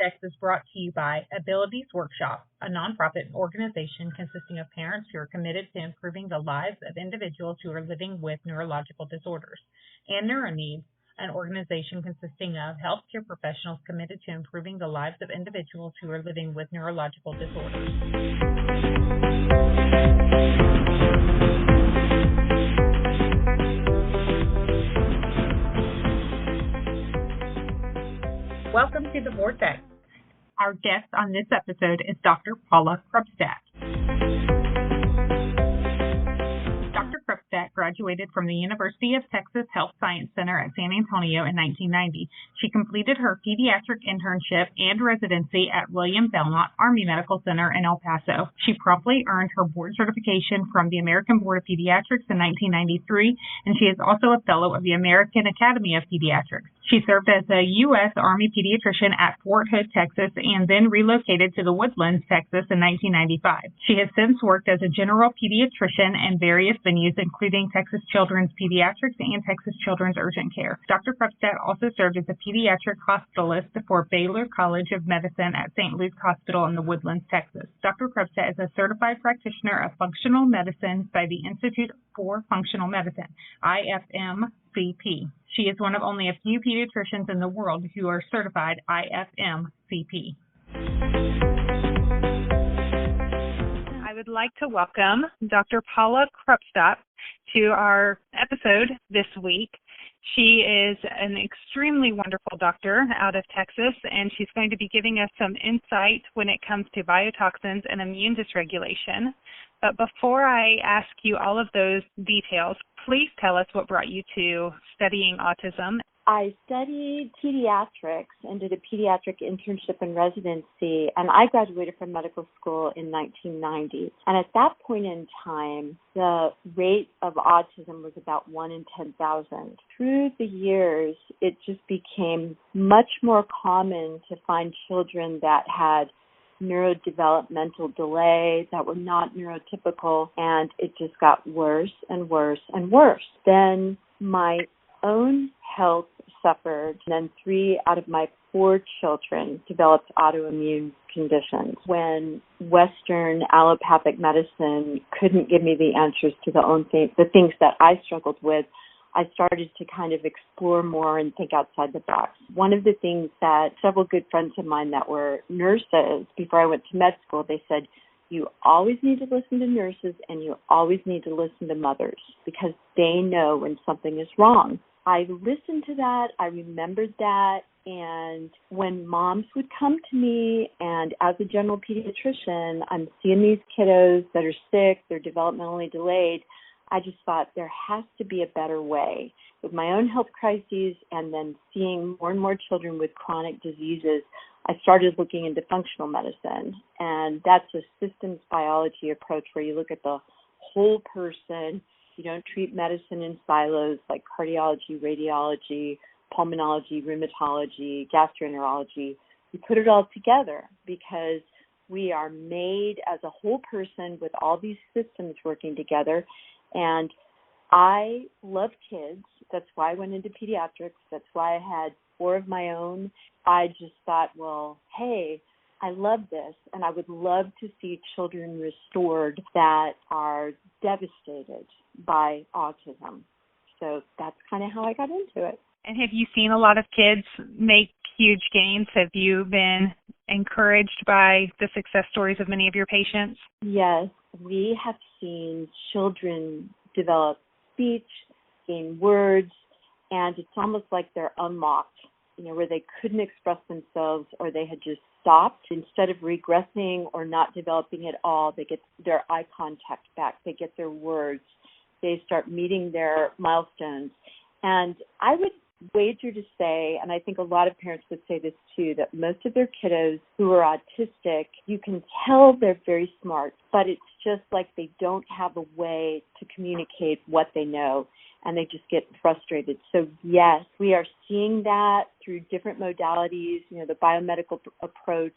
Vortex is brought to you by Abilities Workshop, a nonprofit organization consisting of parents who are committed to improving the lives of individuals who are living with neurological disorders, and NeuroNeeds, an organization consisting of healthcare professionals committed to improving the lives of individuals who are living with neurological disorders. Welcome to the Vortex. Our guest on this episode is Dr. Paula Kruppstadt. Dr. Kruppstadt graduated from the University of Texas Health Science Center at San Antonio in 1990. She completed her pediatric internship and residency at Beaumont Army Medical Center in El Paso. She promptly earned her board certification from the American Board of Pediatrics in 1993, and she is also a fellow of the American Academy of Pediatrics. She served as a U.S. Army pediatrician at Fort Hood, Texas, and then relocated to the Woodlands, Texas in 1995. She has since worked as a general pediatrician in various venues, including Texas Children's Pediatrics and Texas Children's Urgent Care. Dr. Kruppstadt also served as a pediatric hospitalist for Baylor College of Medicine at St. Luke's Hospital in the Woodlands, Texas. Dr. Kruppstadt is a certified practitioner of functional medicine by the Institute for Functional Medicine, IFMCP. She is one of only a few pediatricians in the world who are certified IFMCP. I would like to welcome Dr. Paula Kruppstadt to our episode this week. She is an extremely wonderful doctor out of Texas, and she's going to be giving us some insight when it comes to biotoxins and immune dysregulation. But before I ask you all of those details, please tell us what brought you to studying autism. I studied pediatrics and did a pediatric internship and residency, and I graduated from medical school in 1990. And at that point in time, the rate of autism was about 1 in 10,000. Through the years, it just became much more common to find children that had neurodevelopmental delay, that were not neurotypical, and it just got worse and worse and worse. Then my own health suffered, and then 3 out of my 4 children developed autoimmune conditions. When Western allopathic medicine couldn't give me the answers to the things that I struggled with, I started to kind of explore more and think outside the box. One of the things that several good friends of mine that were nurses, before I went to med school, they said, you always need to listen to nurses and you always need to listen to mothers because they know when something is wrong. I listened to that, I remembered that, and when moms would come to me, and as a general pediatrician, I'm seeing these kiddos that are sick, they're developmentally delayed, I just thought there has to be a better way. With my own health crises and then seeing more and more children with chronic diseases, I started looking into functional medicine, and that's a systems biology approach where you look at the whole person. You don't treat medicine in silos like cardiology, radiology, pulmonology, rheumatology, gastroenterology. You put it all together because we are made as a whole person with all these systems working together. And I love kids. That's why I went into pediatrics. That's why I had 4 of my own. I just thought, well, hey, I love this, and I would love to see children restored that are devastated by autism. So that's kind of how I got into it. And have you seen a lot of kids make huge gains? Have you been encouraged by the success stories of many of your patients? Yes, we have seen children develop speech, gain words, and it's almost like they're unlocked, where they couldn't express themselves or they had just stopped. Instead of regressing or not developing at all, they get their eye contact back, they get their words, they start meeting their milestones. And I would wager to say, and I think a lot of parents would say this too, that most of their kiddos who are autistic, you can tell they're very smart, but it's just like they don't have a way to communicate what they know, and they just get frustrated. So yes, we are seeing that through different modalities, the biomedical approach,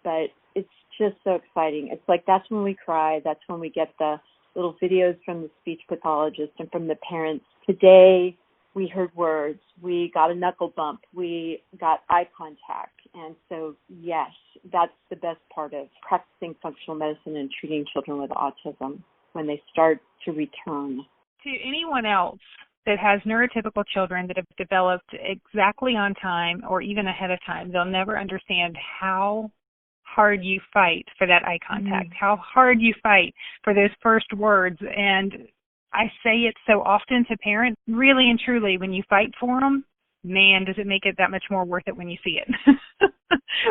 but it's just so exciting. It's like that's when we cry, that's when we get the little videos from the speech pathologist and from the parents. Today, we heard words, we got a knuckle bump, we got eye contact, And so, yes, that's the best part of practicing functional medicine and treating children with autism when they start to return. To anyone else that has neurotypical children that have developed exactly on time or even ahead of time, they'll never understand how hard you fight for that eye contact, how hard you fight for those first words. And I say it so often to parents, really and truly, when you fight for them, man, does it make it that much more worth it when you see it.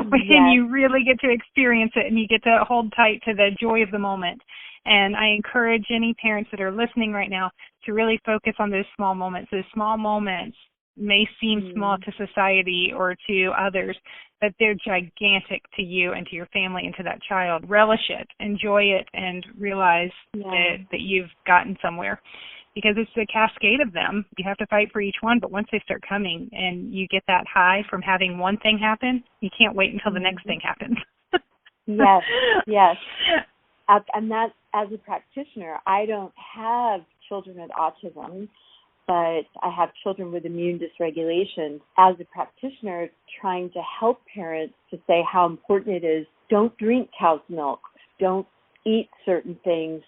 When you really get to experience it and you get to hold tight to the joy of the moment. And I encourage any parents that are listening right now to really focus on those small moments. Those small moments may seem small to society or to others, but they're gigantic to you and to your family and to that child. Relish it, enjoy it, and realize that you've gotten somewhere. Because it's a cascade of them. You have to fight for each one, but once they start coming and you get that high from having one thing happen, you can't wait until the next thing happens. Yes. And that, as a practitioner, I don't have children with autism, but I have children with immune dysregulation. As a practitioner, trying to help parents to say how important it is, don't drink cow's milk, don't eat certain things,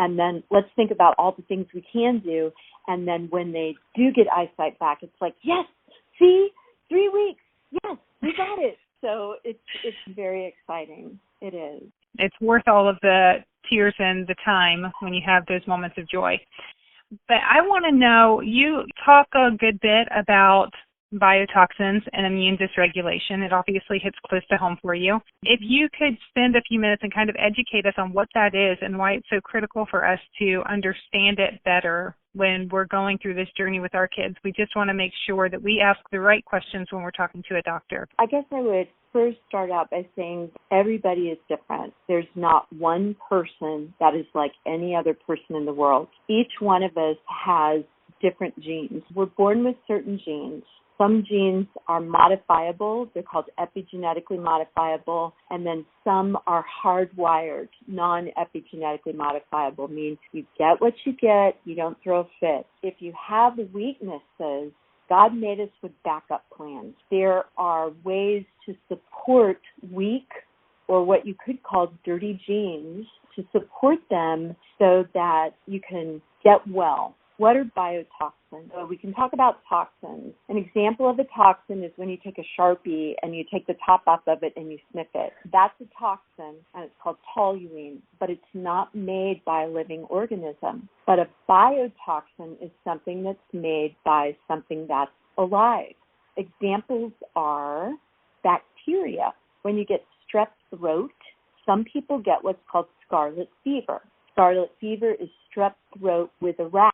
and then let's think about all the things we can do. And then when they do get eyesight back, it's like, yes, see, 3 weeks, yes, we got it. So it's very exciting. It is. It's worth all of the tears and the time when you have those moments of joy. But I want to know, you talk a good bit about biotoxins and immune dysregulation. It obviously hits close to home for you. If you could spend a few minutes and kind of educate us on what that is and why it's so critical for us to understand it better when we're going through this journey with our kids. We just want to make sure that we ask the right questions when we're talking to a doctor. I guess I would first start out by saying everybody is different. There's not one person that is like any other person in the world. Each one of us has different genes. We're born with certain genes. Some genes are modifiable. They're called epigenetically modifiable. And then some are hardwired, non-epigenetically modifiable, means you get what you get, you don't throw a fit. If you have weaknesses, God made us with backup plans. There are ways to support weak or what you could call dirty genes to support them so that you can get well. What are biotoxins? So we can talk about toxins. An example of a toxin is when you take a Sharpie and you take the top off of it and you sniff it. That's a toxin, and it's called toluene, but it's not made by a living organism. But a biotoxin is something that's made by something that's alive. Examples are bacteria. When you get strep throat, some people get what's called scarlet fever. Scarlet fever is strep throat with a rash.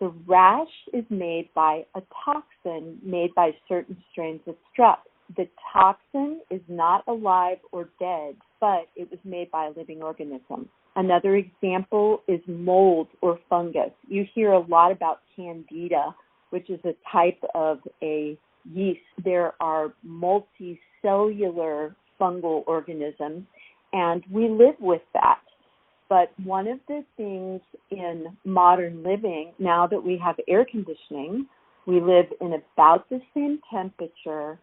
The rash is made by a toxin made by certain strains of strep. The toxin is not alive or dead, but it was made by a living organism. Another example is mold or fungus. You hear a lot about candida, which is a type of a yeast. There are multicellular fungal organisms, and we live with that. But one of the things in modern living, now that we have air conditioning, we live in about the same temperature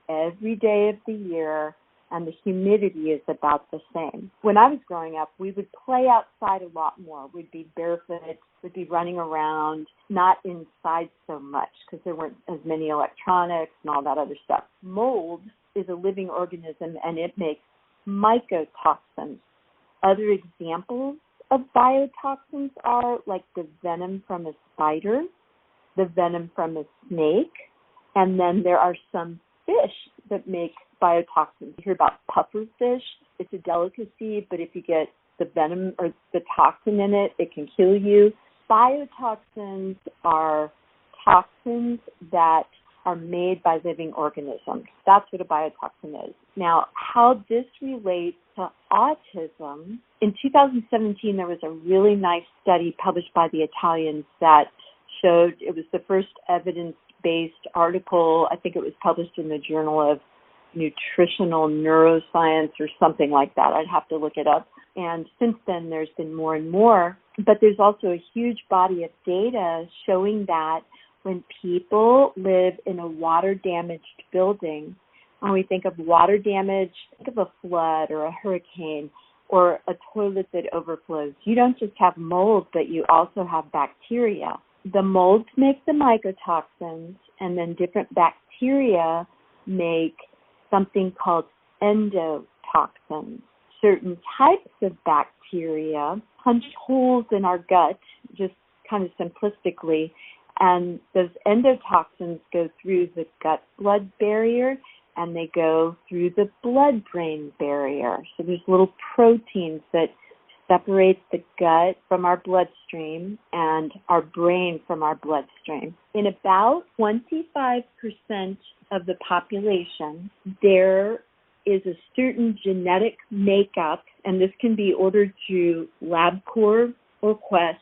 every day of the year, and the humidity is about the same. When I was growing up, we would play outside a lot more. We'd be barefoot, we'd be running around, not inside so much because there weren't as many electronics and all that other stuff. Mold is a living organism, and it makes mycotoxins. Other examples of biotoxins are like the venom from a spider, the venom from a snake, and then there are some fish that make biotoxins. You hear about puffer fish. It's a delicacy, but if you get the venom or the toxin in it, it can kill you. Biotoxins are toxins that are made by living organisms. That's what a biotoxin is. Now, how this relates to autism, in 2017, there was a really nice study published by the Italians that showed it was the first evidence-based article. I think it was published in the Journal of Nutritional Neuroscience or something like that. I'd have to look it up. And since then, there's been more and more. But there's also a huge body of data showing that when people live in a water-damaged building, When we think of water damage, think of a flood or a hurricane or a toilet that overflows. You don't just have mold, but you also have bacteria. The molds make the mycotoxins, and then different bacteria make something called endotoxins. Certain types of bacteria punch holes in our gut, just kind of simplistically, and those endotoxins go through the gut-blood barrier and they go through the blood-brain barrier. So there's little proteins that separate the gut from our bloodstream and our brain from our bloodstream. In about 25% of the population, there is a certain genetic makeup, and this can be ordered through LabCorp or Quest.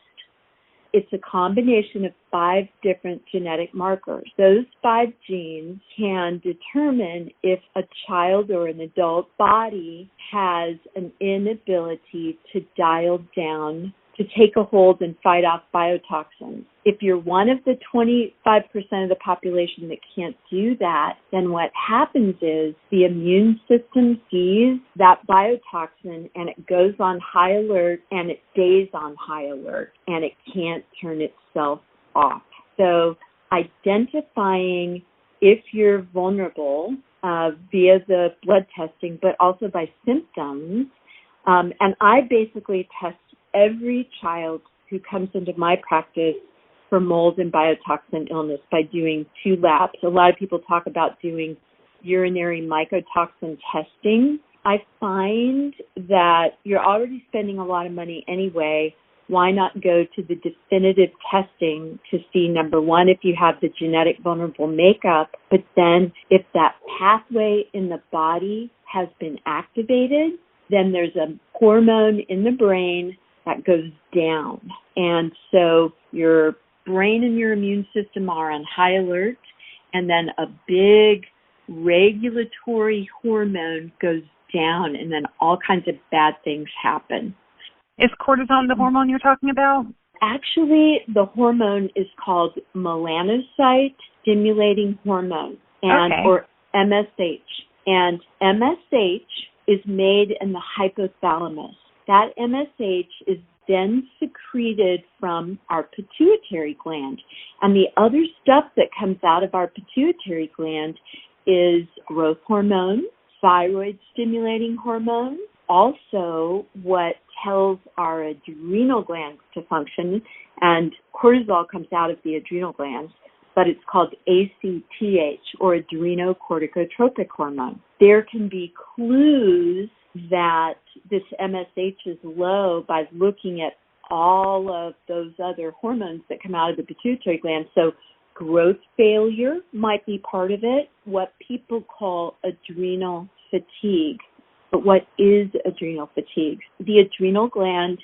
It's a combination of 5 different genetic markers. Those 5 genes can determine if a child or an adult body has an inability to dial down, to take a hold and fight off biotoxins. If you're one of the 25% of the population that can't do that, then what happens is the immune system sees that biotoxin and it goes on high alert and it stays on high alert and it can't turn itself off. So identifying if you're vulnerable via the blood testing, but also by symptoms, and I basically test every child who comes into my practice for mold and biotoxin illness by doing 2 labs. A lot of people talk about doing urinary mycotoxin testing. I find that you're already spending a lot of money anyway. Why not go to the definitive testing to see, number one, if you have the genetic vulnerable makeup, but then if that pathway in the body has been activated, then there's a hormone in the brain that goes down. And so your brain and your immune system are on high alert, and then a big regulatory hormone goes down, and then all kinds of bad things happen. Is cortisol the hormone you're talking about? Actually, the hormone is called melanocyte stimulating hormone, or MSH. And MSH is made in the hypothalamus. That MSH is then secreted from our pituitary gland. And the other stuff that comes out of our pituitary gland is growth hormone, thyroid stimulating hormone, also what tells our adrenal glands to function, and cortisol comes out of the adrenal glands, but it's called ACTH, or adrenocorticotropic hormone. There can be clues that this MSH is low by looking at all of those other hormones that come out of the pituitary gland. So growth failure might be part of it, what people call adrenal fatigue. But what is adrenal fatigue? The adrenal gland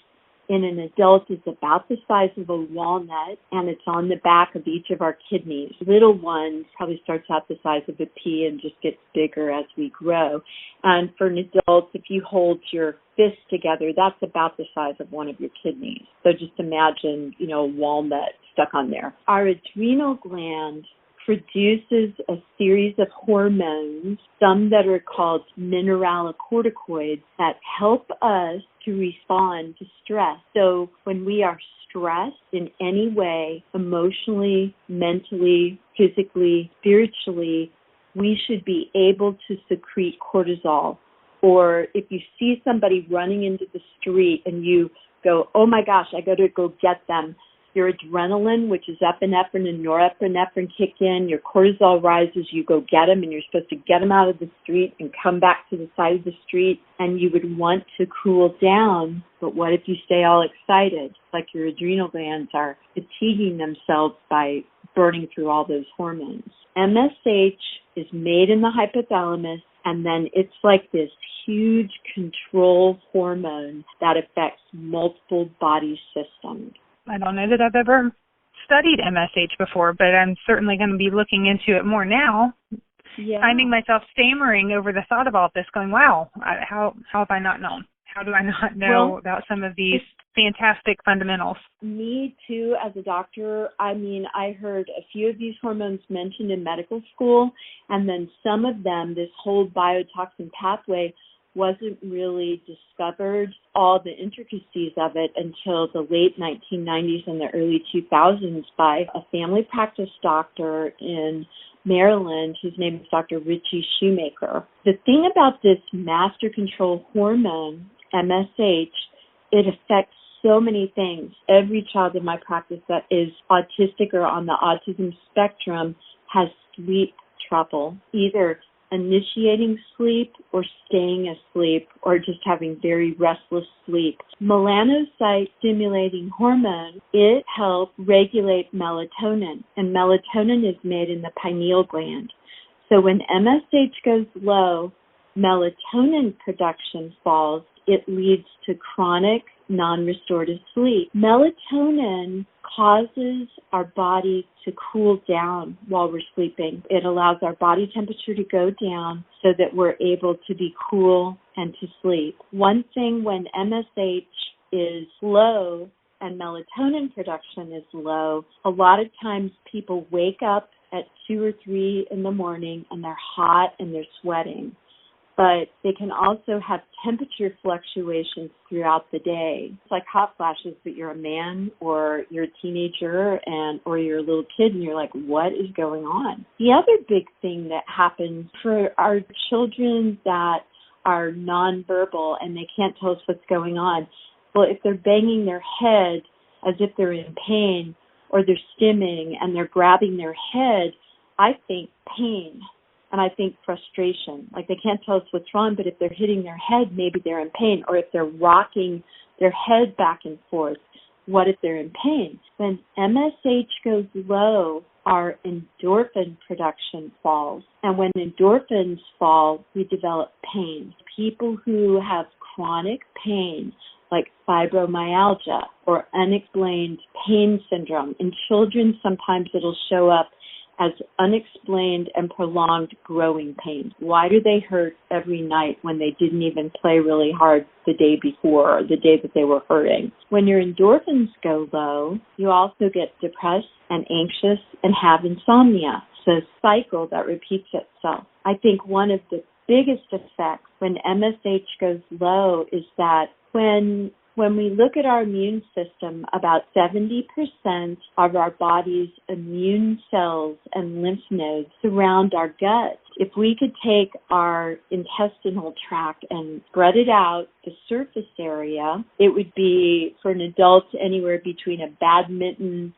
in an adult is about the size of a walnut, and it's on the back of each of our kidneys. Little one probably starts out the size of a pea and just gets bigger as we grow. And for an adult, if you hold your fist together, that's about the size of one of your kidneys. So just imagine, a walnut stuck on there. Our adrenal gland produces a series of hormones, some that are called mineralocorticoids, that help us to respond to stress. So when we are stressed in any way, emotionally, mentally, physically, spiritually, we should be able to secrete cortisol. Or if you see somebody running into the street and you go, oh my gosh, I got to go get them, your adrenaline, which is epinephrine and norepinephrine, kick in, your cortisol rises, you go get them, and you're supposed to get them out of the street and come back to the side of the street, and you would want to cool down. But what if you stay all excited, like your adrenal glands are fatiguing themselves by burning through all those hormones? MSH is made in the hypothalamus, and then it's like this huge control hormone that affects multiple body systems. I don't know that I've ever studied MSH before, but I'm certainly going to be looking into it more now. Yeah. Finding myself stammering over the thought about this, going, wow, how have I not known? How do I not know about some of these fantastic fundamentals? Me too, as a doctor. I mean, I heard a few of these hormones mentioned in medical school, and then some of them, this whole biotoxin pathway, wasn't really discovered, all the intricacies of it, until the late 1990s and the early 2000s by a family practice doctor in Maryland. His name is Dr. Richie Shoemaker. The thing about this master control hormone, MSH, it affects so many things. Every child in my practice that is autistic or on the autism spectrum has sleep trouble, either initiating sleep or staying asleep or just having very restless sleep. Melanocyte-stimulating hormone, it helps regulate melatonin, and melatonin is made in the pineal gland. So when MSH goes low, melatonin production falls. It leads to chronic non-restorative sleep. Melatonin causes our body to cool down while we're sleeping. It allows our body temperature to go down so that we're able to be cool and to sleep. One thing when MSH is low and melatonin production is low, a lot of times people wake up at 2 or 3 in the morning and they're hot and they're sweating. But they can also have temperature fluctuations throughout the day. It's like hot flashes, but you're a man or you're a teenager or you're a little kid and you're like, what is going on? The other big thing that happens for our children that are nonverbal and they can't tell us what's going on, well, if they're banging their head as if they're in pain or they're stimming and they're grabbing their head, I think pain. And I think frustration, like they can't tell us what's wrong, but if they're hitting their head, maybe they're in pain. Or if they're rocking their head back and forth, what if they're in pain? When MSH goes low, our endorphin production falls. And when endorphins fall, we develop pain. People who have chronic pain, like fibromyalgia or unexplained pain syndrome, in children sometimes it'll show up as unexplained and prolonged growing pain. Why do they hurt every night when they didn't even play really hard the day before or the day that they were hurting? When your endorphins go low, you also get depressed and anxious and have insomnia. It's a cycle that repeats itself. I think one of the biggest effects when MSH goes low is that when we look at our immune system, about 70% of our body's immune cells and lymph nodes surround our gut. If we could take our intestinal tract and spread it out, the surface area, it would be, for an adult, anywhere between a badminton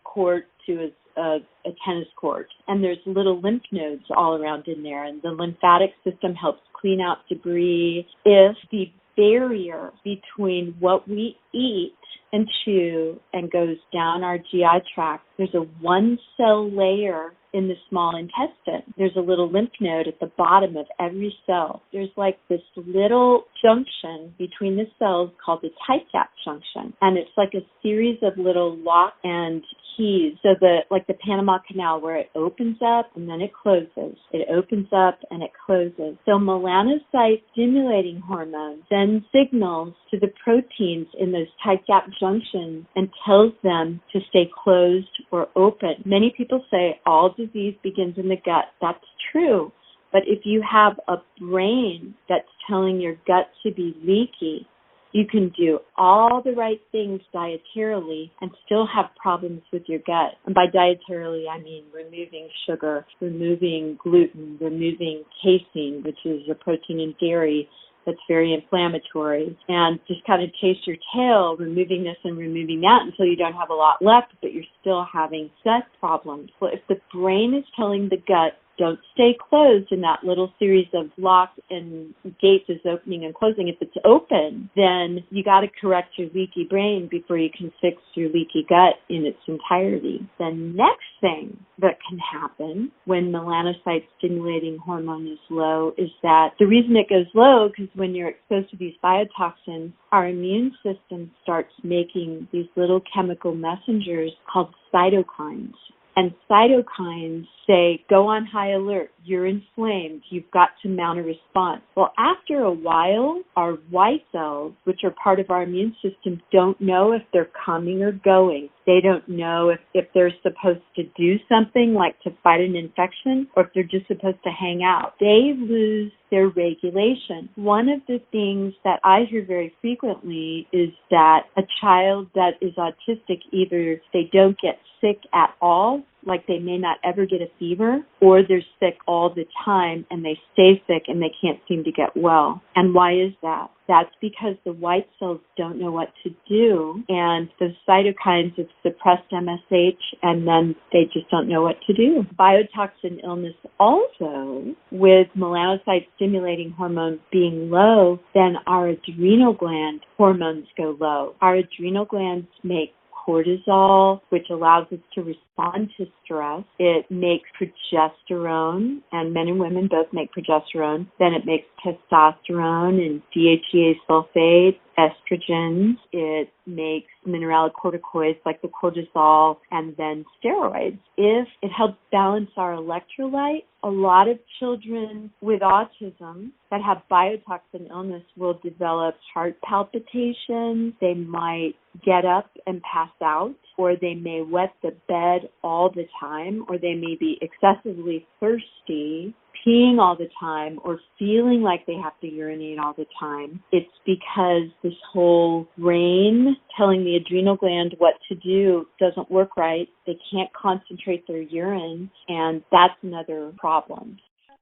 court to a tennis court. And there's little lymph nodes all around in there, and the lymphatic system helps clean out debris. If the barrier between what we eat and chew and goes down our GI tract, there's a one-cell layer in the small intestine. There's a little lymph node at the bottom of every cell. There's like this little junction between the cells called the tight gap junction, and it's like a series of little lock and keys. So like the Panama Canal, where it opens up and then it closes. It opens up and it closes. So melanocyte stimulating hormone sends signals to the proteins in those tight gap junctions and tells them to stay closed or open. Many people say all disease begins in the gut. That's true. But if you have a brain that's telling your gut to be leaky, you can do all the right things dietarily and still have problems with your gut. And by dietarily, I mean removing sugar, removing gluten, removing casein, which is a protein in dairy that's very inflammatory, and just kind of chase your tail, removing this and removing that until you don't have a lot left, but you're still having gut problems. Well, if the brain is telling the gut, don't stay closed in that little series of locks and gates is opening and closing. If it's open, then you got to correct your leaky brain before you can fix your leaky gut in its entirety. The next thing that can happen when melanocyte stimulating hormone is low is that the reason it goes low, because when you're exposed to these biotoxins, our immune system starts making these little chemical messengers called cytokines. And cytokines say, go on high alert, you're inflamed, you've got to mount a response. Well, after a while, our white cells, which are part of our immune system, don't know if they're coming or going. They don't know if they're supposed to do something like to fight an infection or if they're just supposed to hang out. They lose their regulation. One of the things that I hear very frequently is that a child that is autistic, either they don't get sick at all, like they may not ever get a fever, or they're sick all the time and they stay sick and they can't seem to get well. And why is that? That's because the white cells don't know what to do, and the cytokines have suppressed MSH, and then they just don't know what to do. Biotoxin illness also, with melanocyte-stimulating hormones being low, then our adrenal gland hormones go low. Our adrenal glands make cortisol, which allows us to respond to stress. It makes progesterone, and men and women both make progesterone. Then it makes testosterone and DHEA sulfate, estrogens. It makes mineralocorticoids like the cortisol, and then steroids. If it helps balance our electrolyte, a lot of children with autism that have biotoxin illness will develop heart palpitations. They might get up and pass out, or they may wet the bed all the time, or they may be excessively thirsty, peeing all the time, or feeling like they have to urinate all the time. It's because this whole brain telling the adrenal gland what to do doesn't work right. They can't concentrate their urine, and that's another problem.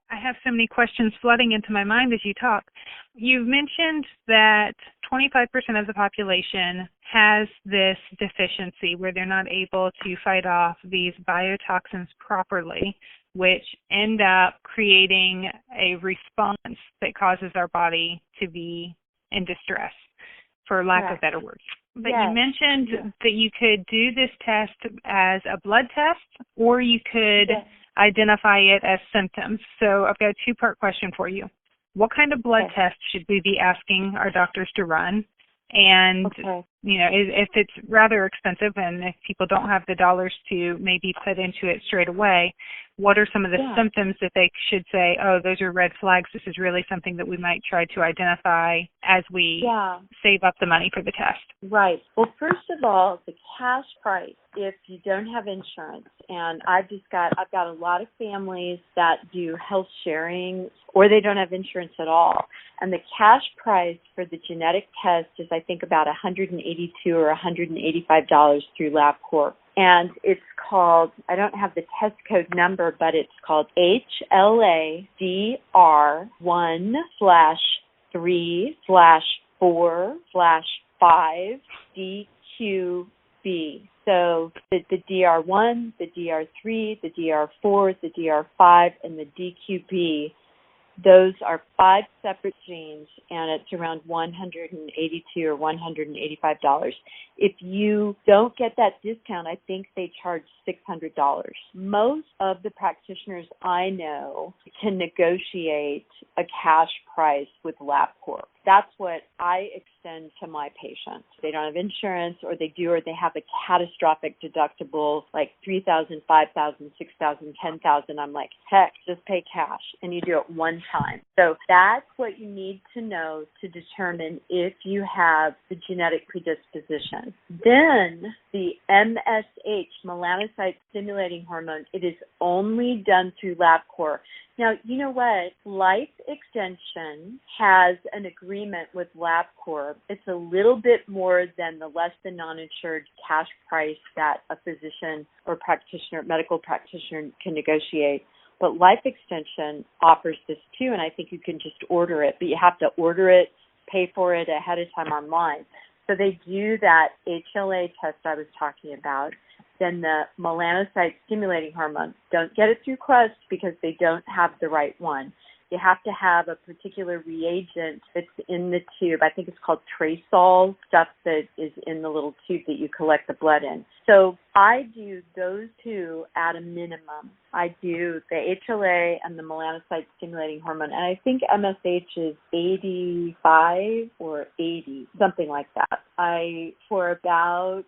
I have so many questions flooding into my mind as you talk. You've mentioned that 25% of the population has this deficiency where they're not able to fight off these biotoxins properly, which end up creating a response that causes our body to be in distress, for lack of better words. But you mentioned that you could do this test as a blood test, or you could identify it as symptoms. So I've got a two-part question for you. What kind of blood test should we be asking our doctors to run? And, you know, if it's rather expensive and if people don't have the dollars to maybe put into it straight away, what are some of the symptoms that they should say, oh, those are red flags, this is really something that we might try to identify as we save up the money for the test? Right. Well, first of all, the cash price, if you don't have insurance, and I've got a lot of families that do health sharing, or they don't have insurance at all. And the cash price for the genetic test is, I think, about $182 or $185 through LabCorp. And it's called, I don't have the test code number, but it's called HLA-DR1/3/4/5DQB. So the DR1, the DR3, the DR4, the DR5, and the DQB, those are 5 separate genes, and it's around $182 or $185. If you don't get that discount, I think they charge $600. Most of the practitioners I know can negotiate a cash price with LabCorp. That's what I extend to my patients. They don't have insurance, or they do, or they have a catastrophic deductible, like $3,000, $5,000, $6,000, $10,000. I'm like, heck, just pay cash, and you do it one time. So that's what you need to know to determine if you have the genetic predisposition. Then the MSH, melanocyte-stimulating hormone, it is only done through LabCorp. Now, you know what? Life Extension has an agreement with LabCorp. It's a little bit more than the less than non-insured cash price that a physician or practitioner, medical practitioner can negotiate. But Life Extension offers this too, and I think you can just order it, but you have to order it, pay for it ahead of time online. So they do that HLA test I was talking about. Then the melanocyte-stimulating hormone. Don't get it through Quest because they don't have the right one. You have to have a particular reagent that's in the tube. I think it's called Tracol, stuff that is in the little tube that you collect the blood in. So I do those two at a minimum. I do the HLA and the melanocyte-stimulating hormone, and I think MSH is 85 or 80, something like that.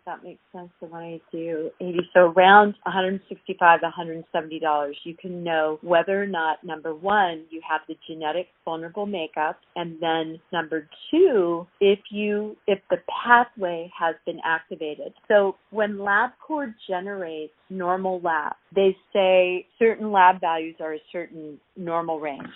That makes sense to when I do 80, so around $165 to $170, you can know whether or not, number one, you have the genetic vulnerable makeup, and then number two, if the pathway has been activated. So when LabCorp generates normal labs, they say certain lab values are a certain normal range.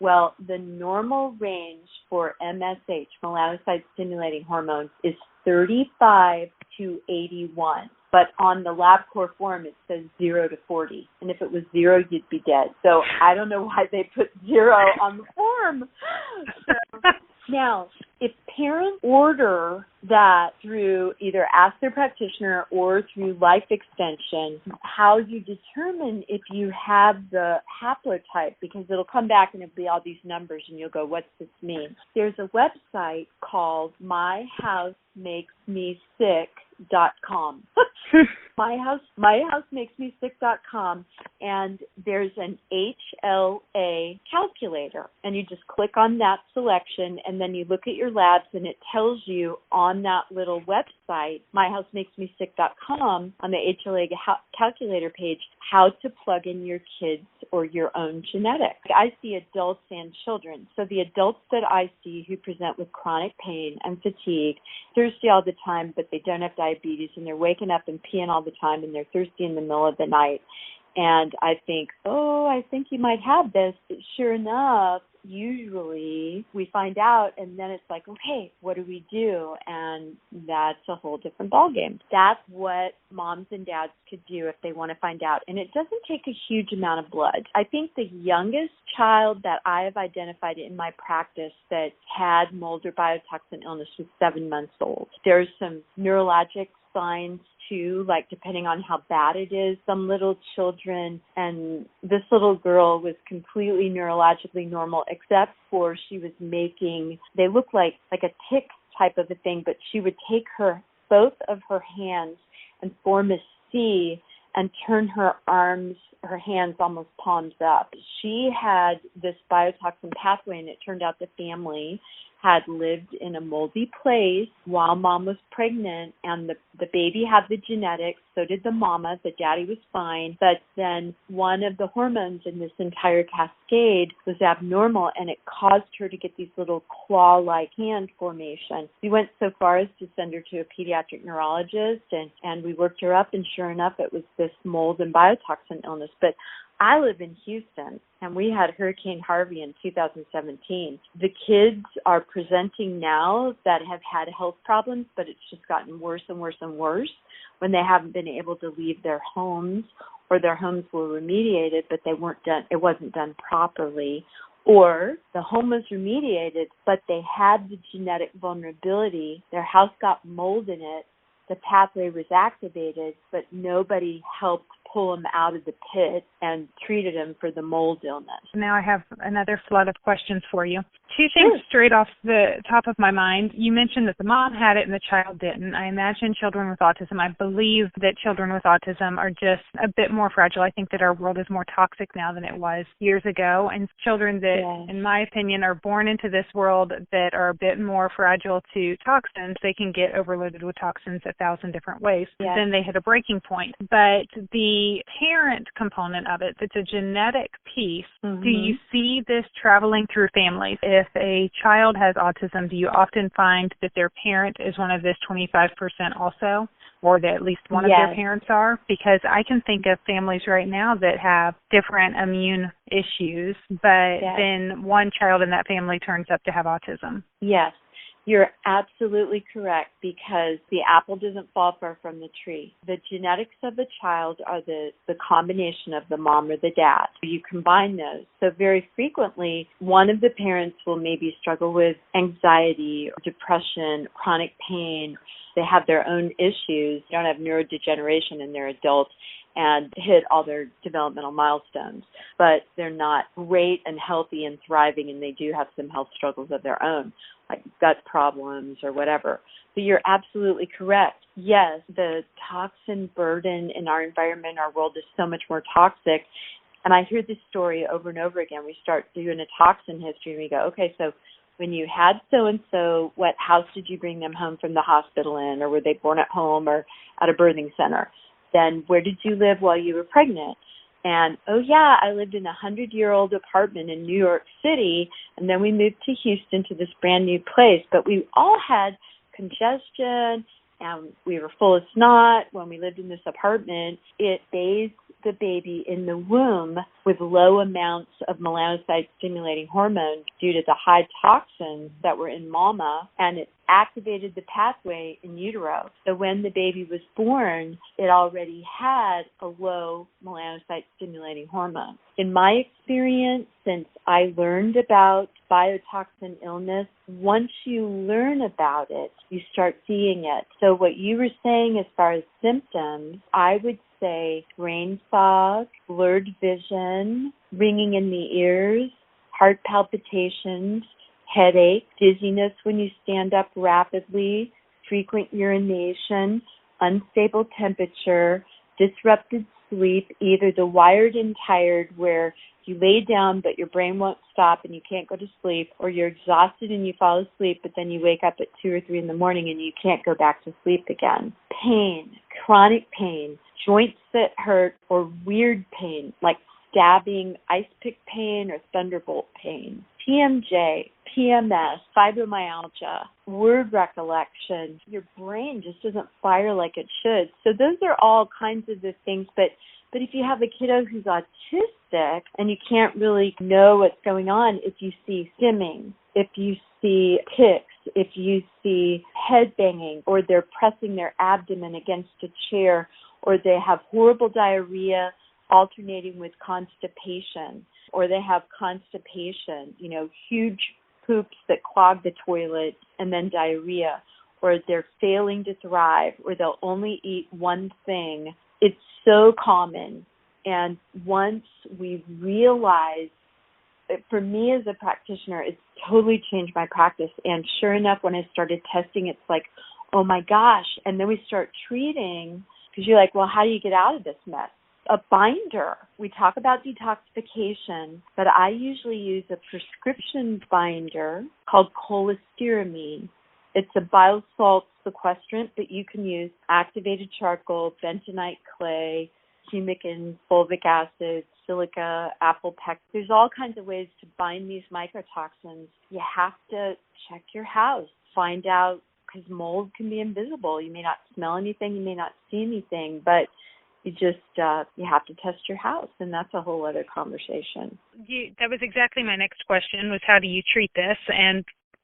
Well, the normal range for MSH, melanocyte-stimulating hormone, is 35 to 81. But on the LabCorp form, it says 0 to 40. And if it was 0, you'd be dead. So I don't know why they put 0 on the form. So, now, if parents order that through either ask their practitioner or through Life Extension, how you determine if you have the haplotype, because it'll come back and it'll be all these numbers and you'll go, what's this mean? There's a website called myhousemakesmesick.com. myhousemakesmesick.com, and there's an HLA calculator, and you just click on that selection, and then you look at your labs, and it tells you on that little website, myhousemakesmesick.com, on the HLA calculator page, how to plug in your kids or your own genetics. I see adults and children. So the adults that I see who present with chronic pain and fatigue, thirsty all the time, but they don't have diabetes, and they're waking up and peeing all the time, and they're thirsty in the middle of the night. And I think, I think you might have this. But sure enough, usually we find out, and then it's like, okay, what do we do? And that's a whole different ballgame. That's what moms and dads could do if they want to find out. And it doesn't take a huge amount of blood. I think the youngest child that I have identified in my practice that had mold or biotoxin illness was 7 months old. There's some neurologic signs too, like depending on how bad it is. Some little children, and this little girl was completely neurologically normal, except for she was making, they look like a tick type of a thing, but she would take both of her hands and form a C and turn her hands almost palms up. She had this biotoxin pathway, and it turned out the family had lived in a moldy place while mom was pregnant, and the baby had the genetics, so did the mama. The daddy was fine, but then one of the hormones in this entire cascade was abnormal, and it caused her to get these little claw-like hand formations. We went so far as to send her to a pediatric neurologist, and we worked her up, and sure enough, it was this mold and biotoxin illness. But I live in Houston, and we had Hurricane Harvey in 2017. The kids are presenting now that have had health problems, but it's just gotten worse and worse and worse when they haven't been able to leave their homes, or their homes were remediated, but they weren't done. It wasn't done properly. Or the home was remediated, but they had the genetic vulnerability. Their house got mold in it. The pathway was activated, but nobody helped pull him out of the pit and treated him for the mold illness. Now I have another flood of questions for you. Two things straight off the top of my mind. You mentioned that the mom had it and the child didn't. I imagine children with autism, I believe that children with autism are just a bit more fragile. I think that our world is more toxic now than it was years ago. And children that, in my opinion, are born into this world that are a bit more fragile to toxins, they can get overloaded with toxins 1,000 different ways. Then they hit a breaking point. But the parent component of it, it's a genetic piece. Do you see this traveling through families? If a child has autism, do you often find that their parent is one of this 25% also, or that at least one of their parents are? Because I can think of families right now that have different immune issues, but then one child in that family turns up to have autism. Yes. You're absolutely correct, because the apple doesn't fall far from the tree. The genetics of a child are the combination of the mom or the dad. You combine those. So very frequently, one of the parents will maybe struggle with anxiety, or depression, chronic pain. They have their own issues. They don't have neurodegeneration in their adults and hit all their developmental milestones, but they're not great and healthy and thriving, and they do have some health struggles of their own, like gut problems or whatever. But you're absolutely correct. Yes, the toxin burden in our environment, our world is so much more toxic. And I hear this story over and over again. We start doing a toxin history and we go, okay, so when you had so-and-so, what house did you bring them home from the hospital in, or were they born at home or at a birthing center? Then where did you live while you were pregnant? And, oh, yeah, I lived in a 100-year-old apartment in New York City, and then we moved to Houston to this brand new place. But we all had congestion, and we were full of snot when we lived in this apartment. It bathed the baby in the womb with low amounts of melanocyte-stimulating hormone due to the high toxins that were in mama, and it activated the pathway in utero. So when the baby was born, it already had a low melanocyte-stimulating hormone. In my experience, since I learned about biotoxin illness, once you learn about it, you start seeing it. So what you were saying as far as symptoms, I would say brain fog, blurred vision, ringing in the ears, heart palpitations, headache, dizziness when you stand up rapidly, frequent urination, unstable temperature, disrupted sleep, either the wired and tired where you lay down but your brain won't stop and you can't go to sleep, or you're exhausted and you fall asleep but then you wake up at 2 or 3 in the morning and you can't go back to sleep again. Pain, chronic pain, joints that hurt, or weird pain like stabbing, ice pick pain, or thunderbolt pain. TMJ, PMS, fibromyalgia, word recollection. Your brain just doesn't fire like it should. So those are all kinds of the things. But if you have a kiddo who's autistic and you can't really know what's going on, if you see stimming, if you see tics, if you see head banging, or they're pressing their abdomen against a chair, or they have horrible diarrhea alternating with constipation, or they have constipation, huge poops that clog the toilet and then diarrhea, or they're failing to thrive, or they'll only eat one thing. It's so common. And once we realize, for me as a practitioner, it's totally changed my practice. And sure enough, when I started testing, it's like, oh my gosh. And then we start treating, because you're like, well, how do you get out of this mess? A binder. We talk about detoxification, but I usually use a prescription binder called cholestyramine. It's a bile salt sequestrant, but you can use activated charcoal, bentonite clay, humic and fulvic acid, silica, apple peck. There's all kinds of ways to bind these mycotoxins. You have to check your house, find out, because mold can be invisible. You may not smell anything, you may not see anything, but you just, you have to test your house, and that's a whole other conversation. That was exactly my next question, was how do you treat this, and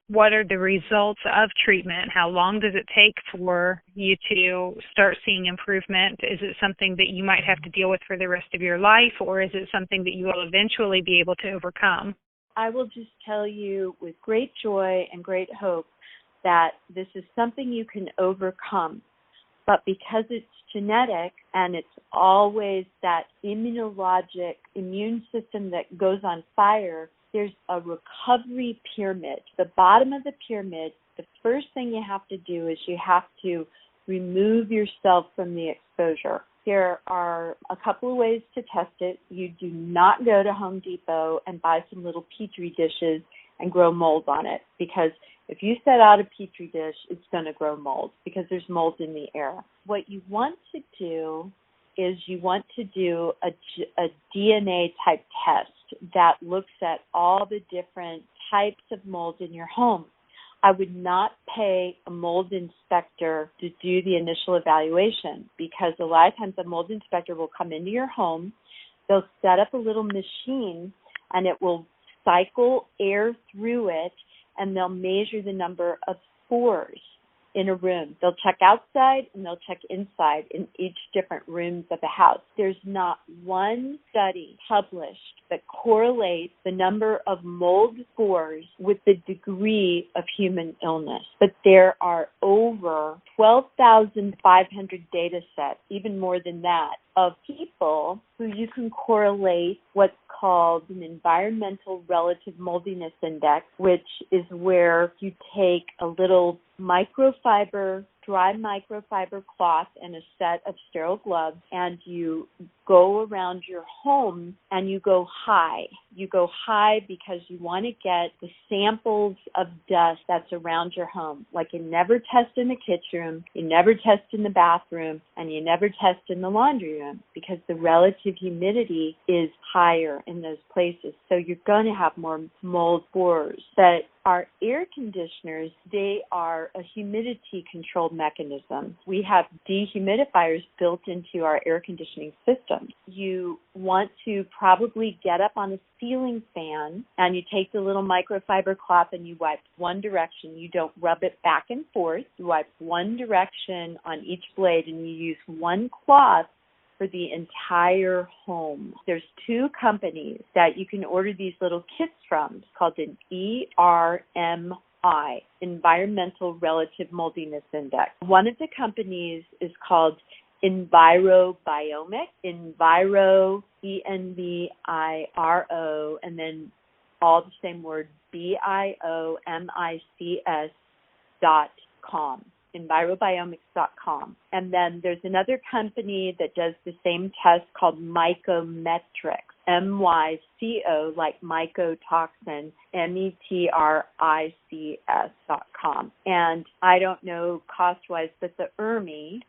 what are the results of treatment? How long does it take for you to start seeing improvement? Is it something that you might have to deal with for the rest of your life, or is it something that you will eventually be able to overcome? I will just tell you with great joy and great hope that this is something you can overcome. But because it's genetic and it's always that immunologic immune system that goes on fire, there's a recovery pyramid. The bottom of the pyramid, the first thing you have to do is you have to remove yourself from the exposure. There are a couple of ways to test it. You do not go to Home Depot and buy some little Petri dishes and grow mold on it, because if you set out a Petri dish, it's going to grow mold because there's mold in the air. What you want to do is you want to do a DNA type test that looks at all the different types of mold in your home. I would not pay a mold inspector to do the initial evaluation, because a lot of times a mold inspector will come into your home, they'll set up a little machine, and it will cycle air through it, and they'll measure the number of spores in a room. They'll check outside and they'll check inside in each different rooms of the house. There's not one study published that correlates the number of mold spores with the degree of human illness. But there are over 12,500 data sets, even more than that, of people who you can correlate what's called an environmental relative moldiness index, which is where you take a little dry microfiber cloth and a set of sterile gloves, and you go around your home and you go high. You go high because you want to get the samples of dust that's around your home. Like you never test in the kitchen room, you never test in the bathroom, and you never test in the laundry room because the relative humidity is higher in those places. So you're going to have more mold spores. But our air conditioners, they are a humidity control mechanism. We have dehumidifiers built into our air conditioning system. You want to probably get up on a ceiling fan and you take the little microfiber cloth and you wipe one direction. You don't rub it back and forth. You wipe one direction on each blade and you use one cloth for the entire home. There's two companies that you can order these little kits from. It's called an ERMI, Environmental Relative Moldiness Index. One of the companies is called Biomic, Enviro, ENVIRO, and then all the same word, BIOMICS.com. EnviroBiomics.com. And then there's another company that does the same test called Mycometrics, MYCO, like mycotoxin, METRICS.com. And I don't know cost-wise, but the ERMI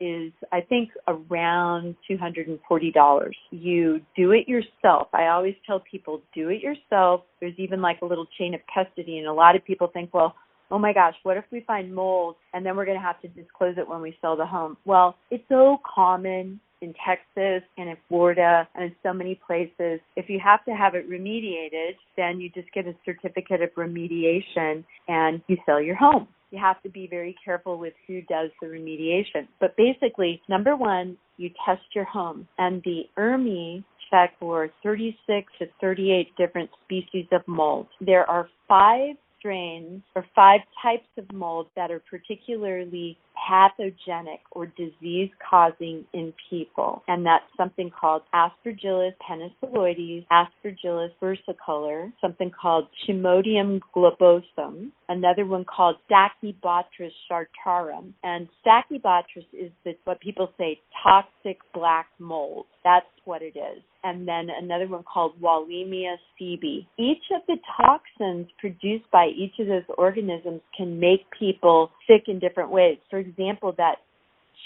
is, I think, around $240. You do it yourself. I always tell people, do it yourself. There's even like a little chain of custody, and a lot of people think, well, oh my gosh, what if we find mold and then we're going to have to disclose it when we sell the home? Well, it's so common in Texas and in Florida and in so many places. If you have to have it remediated, then you just get a certificate of remediation and you sell your home. You have to be very careful with who does the remediation. But basically, number one, you test your home. And the ERMI check for 36 to 38 different species of mold. There are 5 strains or 5 types of mold that are particularly pathogenic or disease-causing in people. And that's something called Aspergillus penicilloides, Aspergillus versicolor, something called Chimodium globosum, another one called Stachybotrys chartarum. And Stachybotrys is what people say toxic black mold. That's what it is. And then another one called Wallemia cebi. Each of the toxins produced by each of those organisms can make people sick in different ways. For example, that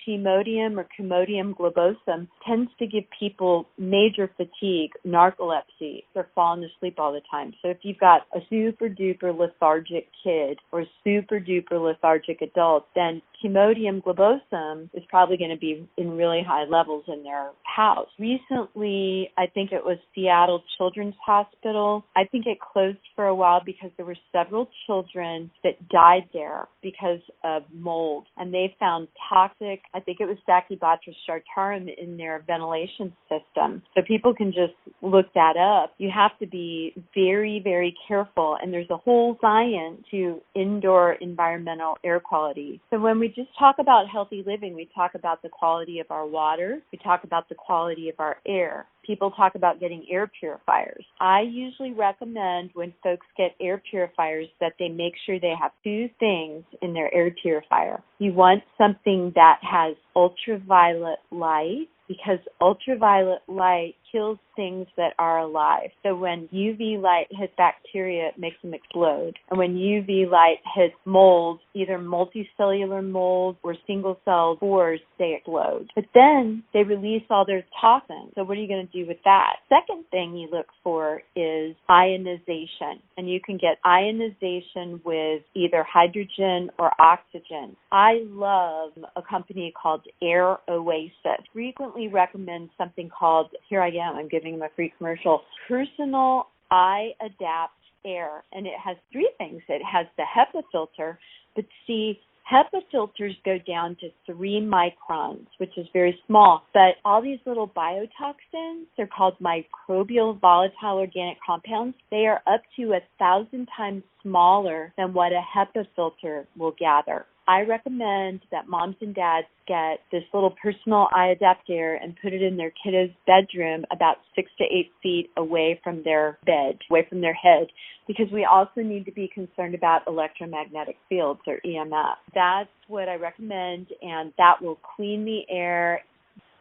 Chimodium or Chimodium globosum tends to give people major fatigue, narcolepsy. They're falling asleep all the time. So if you've got a super-duper lethargic kid or super-duper lethargic adult, then Chimodium globosum is probably going to be in really high levels in their house. Recently, I think it was Seattle Children's Hospital. I think it closed for a while because there were several children that died there because of mold. And they found toxic, I think it was Stachybotrys chartarum in their ventilation system. So people can just look that up. You have to be very, very careful. And there's a whole science to indoor environmental air quality. So when we just talk about healthy living, we talk about the quality of our water. We talk about the quality of our air. People talk about getting air purifiers. I usually recommend when folks get air purifiers that they make sure they have 2 things in their air purifier. You want something that has ultraviolet light, because ultraviolet light kills things that are alive. So when UV light hits bacteria, it makes them explode. And when UV light hits mold, either multicellular mold or single-cell spores, they explode. But then they release all their toxins. So what are you going to do with that? Second thing you look for is ionization. And you can get ionization with either hydrogen or oxygen. I love a company called Air Oasis. Frequently recommend something called, here I am, I'm giving them a free commercial, Personal Eye Adapt Air. And it has 3 things. It has the HEPA filter, but see, HEPA filters go down to 3 microns, which is very small. But all these little biotoxins, they're called microbial volatile organic compounds. They are up to 1,000 times smaller than what a HEPA filter will gather. I recommend that moms and dads get this little personal eye adapter and put it in their kiddo's bedroom about 6 to 8 feet away from their bed, away from their head, because we also need to be concerned about electromagnetic fields, or EMF. That's what I recommend, and that will clean the air.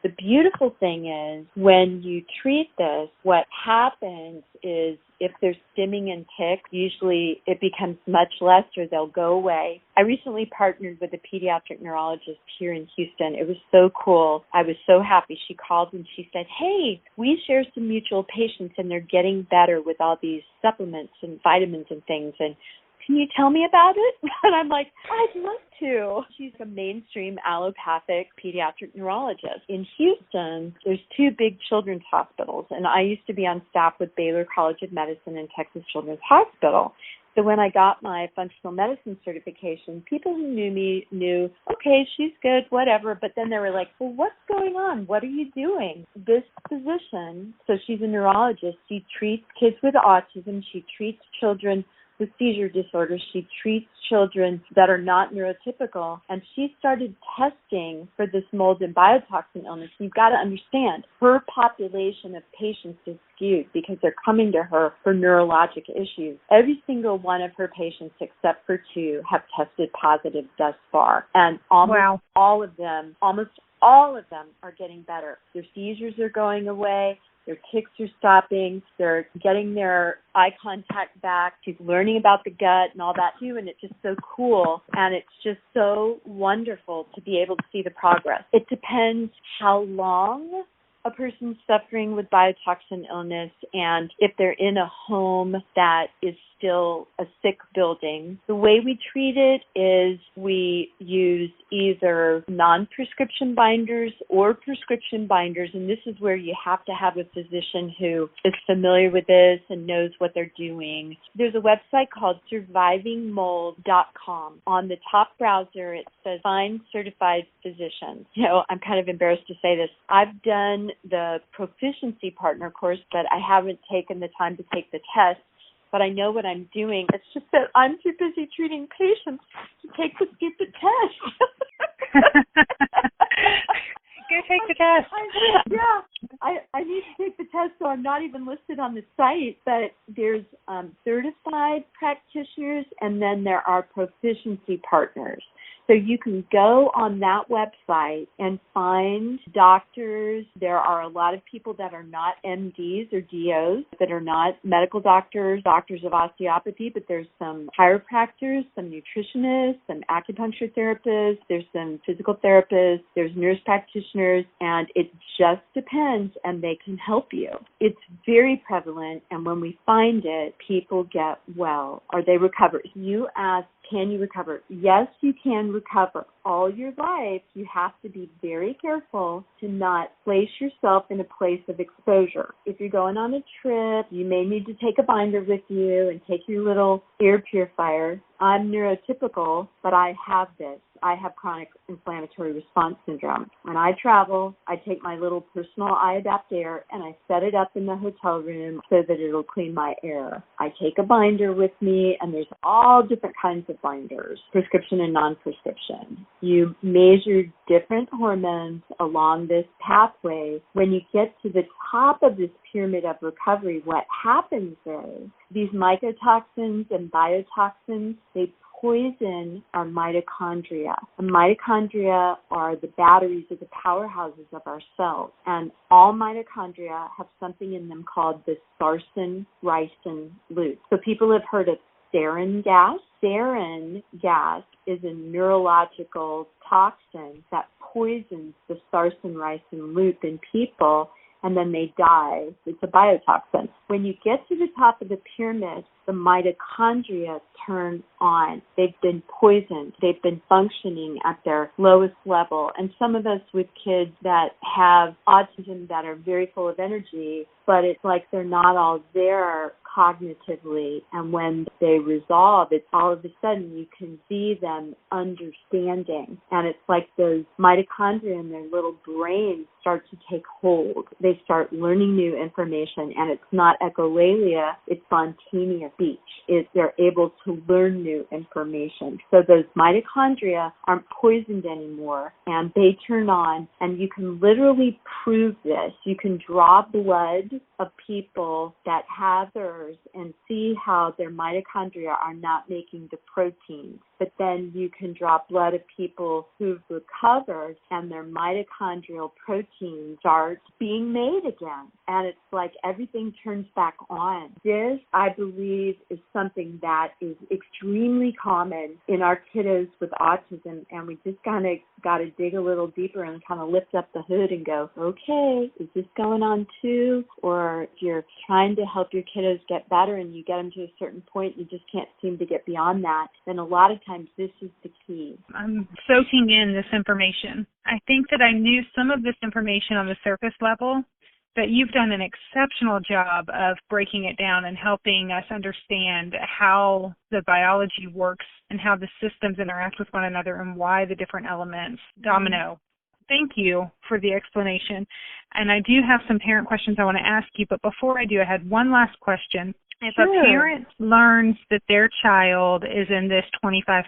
The beautiful thing is when you treat this, what happens is if there's stimming and ticks, usually it becomes much less or they'll go away. I recently partnered with a pediatric neurologist here in Houston. It was so cool. I was so happy. She called and she said, hey, we share some mutual patients and they're getting better with all these supplements and vitamins and things. And can you tell me about it? And I'm like, I'd love to. She's a mainstream allopathic pediatric neurologist. In Houston, there's 2 big children's hospitals, and I used to be on staff with Baylor College of Medicine and Texas Children's Hospital. So when I got my functional medicine certification, people who knew me knew, okay, she's good, whatever. But then they were like, well, what's going on? What are you doing? This physician, so she's a neurologist, she treats kids with autism. She treats children with seizure disorders. She treats children that are not neurotypical, and she started testing for this mold and biotoxin illness. You've got to understand, her population of patients is skewed because they're coming to her for neurologic issues. Every single one of her patients, except for 2, have tested positive thus far, and almost all of them are getting better. Their seizures are going away. Their tics are stopping. They're getting their eye contact back. She's learning about the gut and all that too, and it's just so cool. And it's just so wonderful to be able to see the progress. It depends how long a person's suffering with biotoxin illness, and if they're in a home that is still a sick building. The way we treat it is we use either non-prescription binders or prescription binders, and this is where you have to have a physician who is familiar with this and knows what they're doing. There's a website called survivingmold.com. On the top browser, it says Find Certified Physicians. I'm kind of embarrassed to say this. I've done the proficiency partner course, but I haven't taken the time to take the test. But I know what I'm doing. It's just that I'm too busy treating patients to take the stupid test. Go take the test. I need to take the test, so I'm not even listed on the site. But there's certified practitioners, and then there are proficiency partners. So you can go on that website and find doctors. There are a lot of people that are not MDs or DOs, that are not medical doctors, doctors of osteopathy, but there's some chiropractors, some nutritionists, some acupuncture therapists, there's some physical therapists, there's nurse practitioners, and it just depends, and they can help you. It's very prevalent, and when we find it, people get well, or they recover. You ask, can you recover? Yes, you can recover. All your life, you have to be very careful to not place yourself in a place of exposure. If you're going on a trip, you may need to take a binder with you and take your little air purifier. I'm neurotypical, but I have this. I have chronic inflammatory response syndrome. When I travel, I take my little personal eye adapter and I set it up in the hotel room so that it'll clean my air. I take a binder with me, and there's all different kinds of binders, prescription and non-prescription. You measure different hormones along this pathway. When you get to the top of this pyramid of recovery, what happens is these mycotoxins and biotoxins, they poison our mitochondria. And mitochondria are the batteries or the powerhouses of our cells. And all mitochondria have something in them called the sarsen-ricin loop. So people have heard of sarin gas. Sarin gas is a neurological toxin that poisons the sarsen-ricin loop in people, and then they die. It's a biotoxin. When you get to the top of the pyramid, the mitochondria turn on. They've been poisoned. They've been functioning at their lowest level. And some of us with kids that have autism that are very full of energy, but it's like they're not all there cognitively. And when they resolve, it's all of a sudden you can see them understanding. And it's like those mitochondria in their little brains start to take hold. They start learning new information, and it's not echolalia, it's spontaneous speech. They're able to learn new information. So those mitochondria aren't poisoned anymore, and they turn on, and you can literally prove this. You can draw blood of people that have theirs and see how their mitochondria are not making the proteins. But then you can draw blood of people who've recovered and their mitochondrial proteins start being made again. And it's like everything turns back on. This, I believe, is something that is extremely common in our kiddos with autism, and we just kind of got to dig a little deeper and kind of lift up the hood and go, okay, is this going on too? Or if you're trying to help your kiddos get better and you get them to a certain point, you just can't seem to get beyond that, then a lot of times this is the key. I'm soaking in this information. I think that I knew some of this information on the surface level, but you've done an exceptional job of breaking it down and helping us understand how the biology works and how the systems interact with one another and why the different elements domino. Thank you for the explanation. And I do have some parent questions I want to ask you, but before I do, I had one last question. If a parent learns that their child is in this 25%,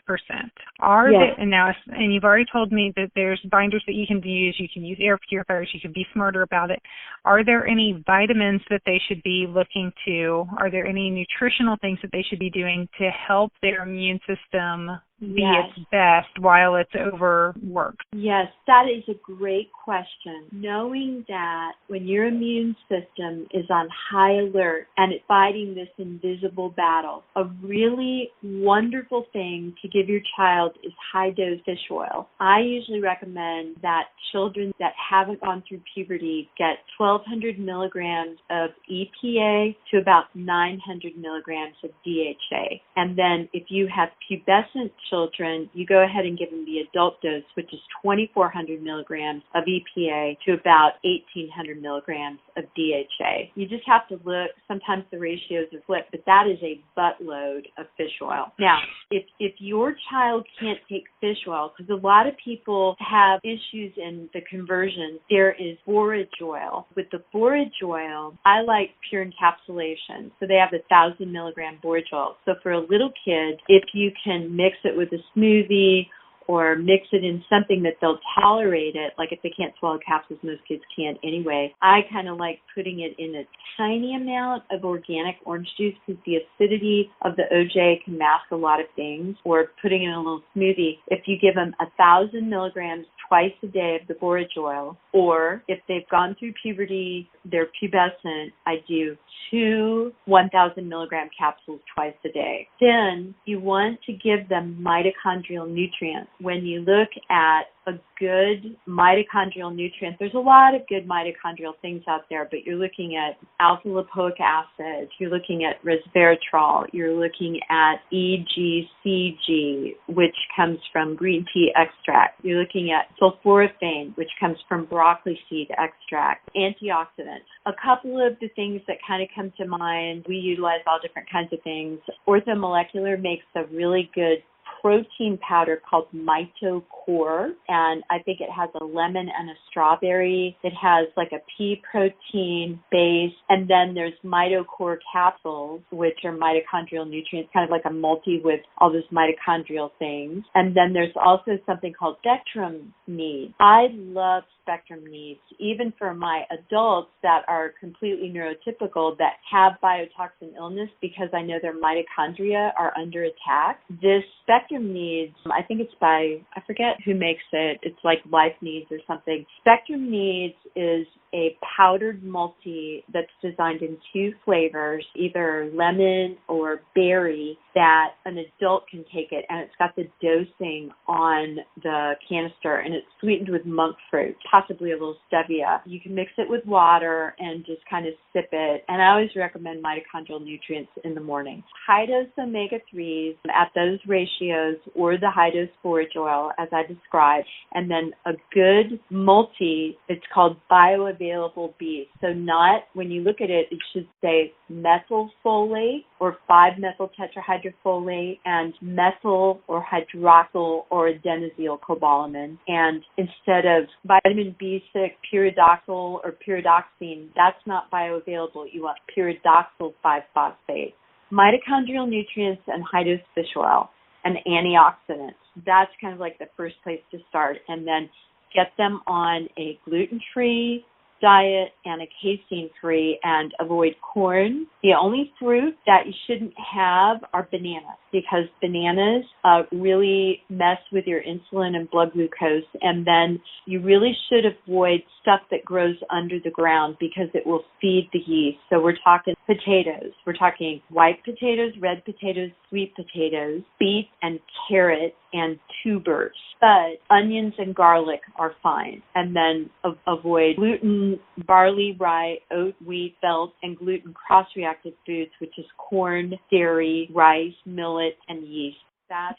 and you've already told me that there's binders that you can use air purifiers, you can be smarter about it. Are there any vitamins that they should be looking to? Are there any nutritional things that they should be doing to help their immune system be its best while it's overworked? Yes, that is a great question. Knowing that when your immune system is on high alert and it's fighting this invisible battle, a really wonderful thing to give your child is high-dose fish oil. I usually recommend that children that haven't gone through puberty get 1,200 milligrams of EPA to about 900 milligrams of DHA. And then if you have pubescent children, you go ahead and give them the adult dose, which is 2,400 milligrams of EPA to about 1,800 milligrams of DHA. You just have to look. Sometimes the ratios are flipped, but that is a buttload of fish oil. Now, if your child can't take fish oil, because a lot of people have issues in the conversion, there is borage oil. With the borage oil, I like pure encapsulation. So they have 1,000 milligram borage oil. So for a little kid, if you can mix it with a smoothie or mix it in something that they'll tolerate it, like if they can't swallow capsules, most kids can't anyway, I kind of like putting it in a tiny amount of organic orange juice because the acidity of the OJ can mask a lot of things, or putting in a little smoothie. If you give them 1,000 milligrams twice a day of the borage oil, or if they've gone through puberty, they're pubescent, I do 2 1,000 milligram capsules twice a day. Then you want to give them mitochondrial nutrients. When you look at a good mitochondrial nutrient, there's a lot of good mitochondrial things out there, but you're looking at alpha lipoic acid, you're looking at resveratrol, you're looking at EGCG, which comes from green tea extract, you're looking at sulforaphane, which comes from broccoli seed extract, antioxidants. A couple of the things that kind of come to mind, we utilize all different kinds of things. Orthomolecular makes a really good protein powder called MitoCore, and I think it has a lemon and a strawberry. It has like a pea protein base, and then there's MitoCore capsules, which are mitochondrial nutrients, kind of like a multi with all those mitochondrial things. And then there's also something called Spectrum Needs. I love Spectrum Needs, even for my adults that are completely neurotypical that have Biotoxin Illness, because I know their mitochondria are under attack. This Spectrum Needs, I think it's by, I forget who makes it. It's like Life Needs or something. Spectrum Needs is a powdered multi that's designed in 2 flavors, either lemon or berry, that an adult can take it, and it's got the dosing on the canister, and it's sweetened with monk fruit, possibly a little stevia. You can mix it with water and just kind of sip it, and I always recommend mitochondrial nutrients in the morning. High-dose omega-3s at those ratios, or the high-dose borage oil, as I described, and then a good multi, it's called bioavailable bioavailable B. So not, when you look at it, it should say methylfolate or 5-methyltetrahydrofolate and methyl or hydroxyl or adenosylcobalamin. And instead of vitamin B6, pyridoxal or pyridoxine, that's not bioavailable. You want pyridoxal 5-phosphate. Mitochondrial nutrients and high-dose fish oil and antioxidants. That's kind of like the first place to start. And then get them on a gluten-free diet and a casein-free, and avoid corn. The only fruit that you shouldn't have are bananas, because bananas really mess with your insulin and blood glucose. And then you really should avoid stuff that grows under the ground, because it will feed the yeast. So we're talking potatoes. We're talking white potatoes, red potatoes, sweet potatoes, beet and carrot, and tubers. But onions and garlic are fine. And then avoid gluten, barley, rye, oat, wheat, felt, and gluten cross-reactive foods, which is corn, dairy, rice, millet, and yeast.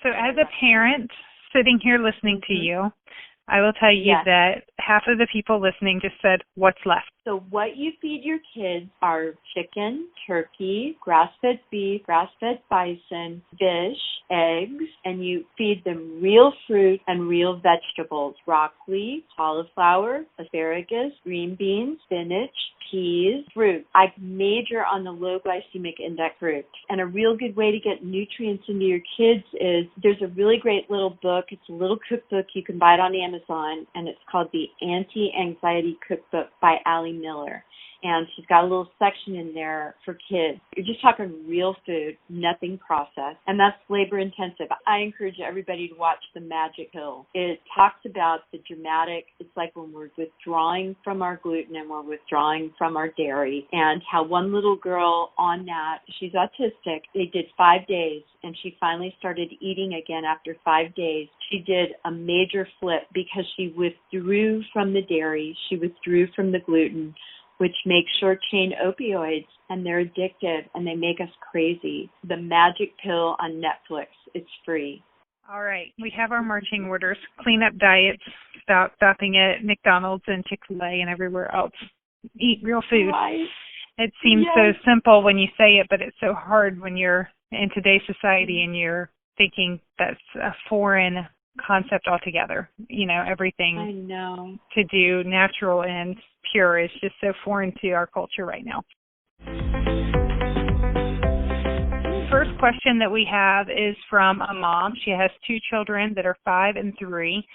So as a parent sitting here listening to you, I will tell you that half of the people listening just said, what's left? So what you feed your kids are chicken, turkey, grass-fed beef, grass-fed bison, fish, eggs, and you feed them real fruit and real vegetables: broccoli, cauliflower, asparagus, green beans, spinach, peas, fruit. I major on the low glycemic index fruit. And a real good way to get nutrients into your kids is, there's a really great little book. It's a little cookbook. You can buy it on Amazon, and it's called the Anti-Anxiety Cookbook by Allie Miller. And she's got a little section in there for kids. You're just talking real food, nothing processed, and that's labor intensive. I encourage everybody to watch The Magic Pill. It talks about the dramatic, it's like when we're withdrawing from our gluten and we're withdrawing from our dairy, and how one little girl on that, she's autistic, they did 5 days, and she finally started eating again after 5 days. She did a major flip because she withdrew from the dairy, she withdrew from the gluten, which make short-chain opioids, and they're addictive, and they make us crazy. The Magic Pill on Netflix. It's free. All right. We have our marching orders. Clean up diets. Stop stopping at McDonald's and Chick-fil-A and everywhere else. Eat real food. Right. It seems so simple when you say it, but it's so hard when you're in today's society and you're thinking that's a foreign concept altogether. You know, everything I know. to do natural and pure is just so foreign to our culture right now. First question that we have is from a mom. She has 2 children that are 5 and 3.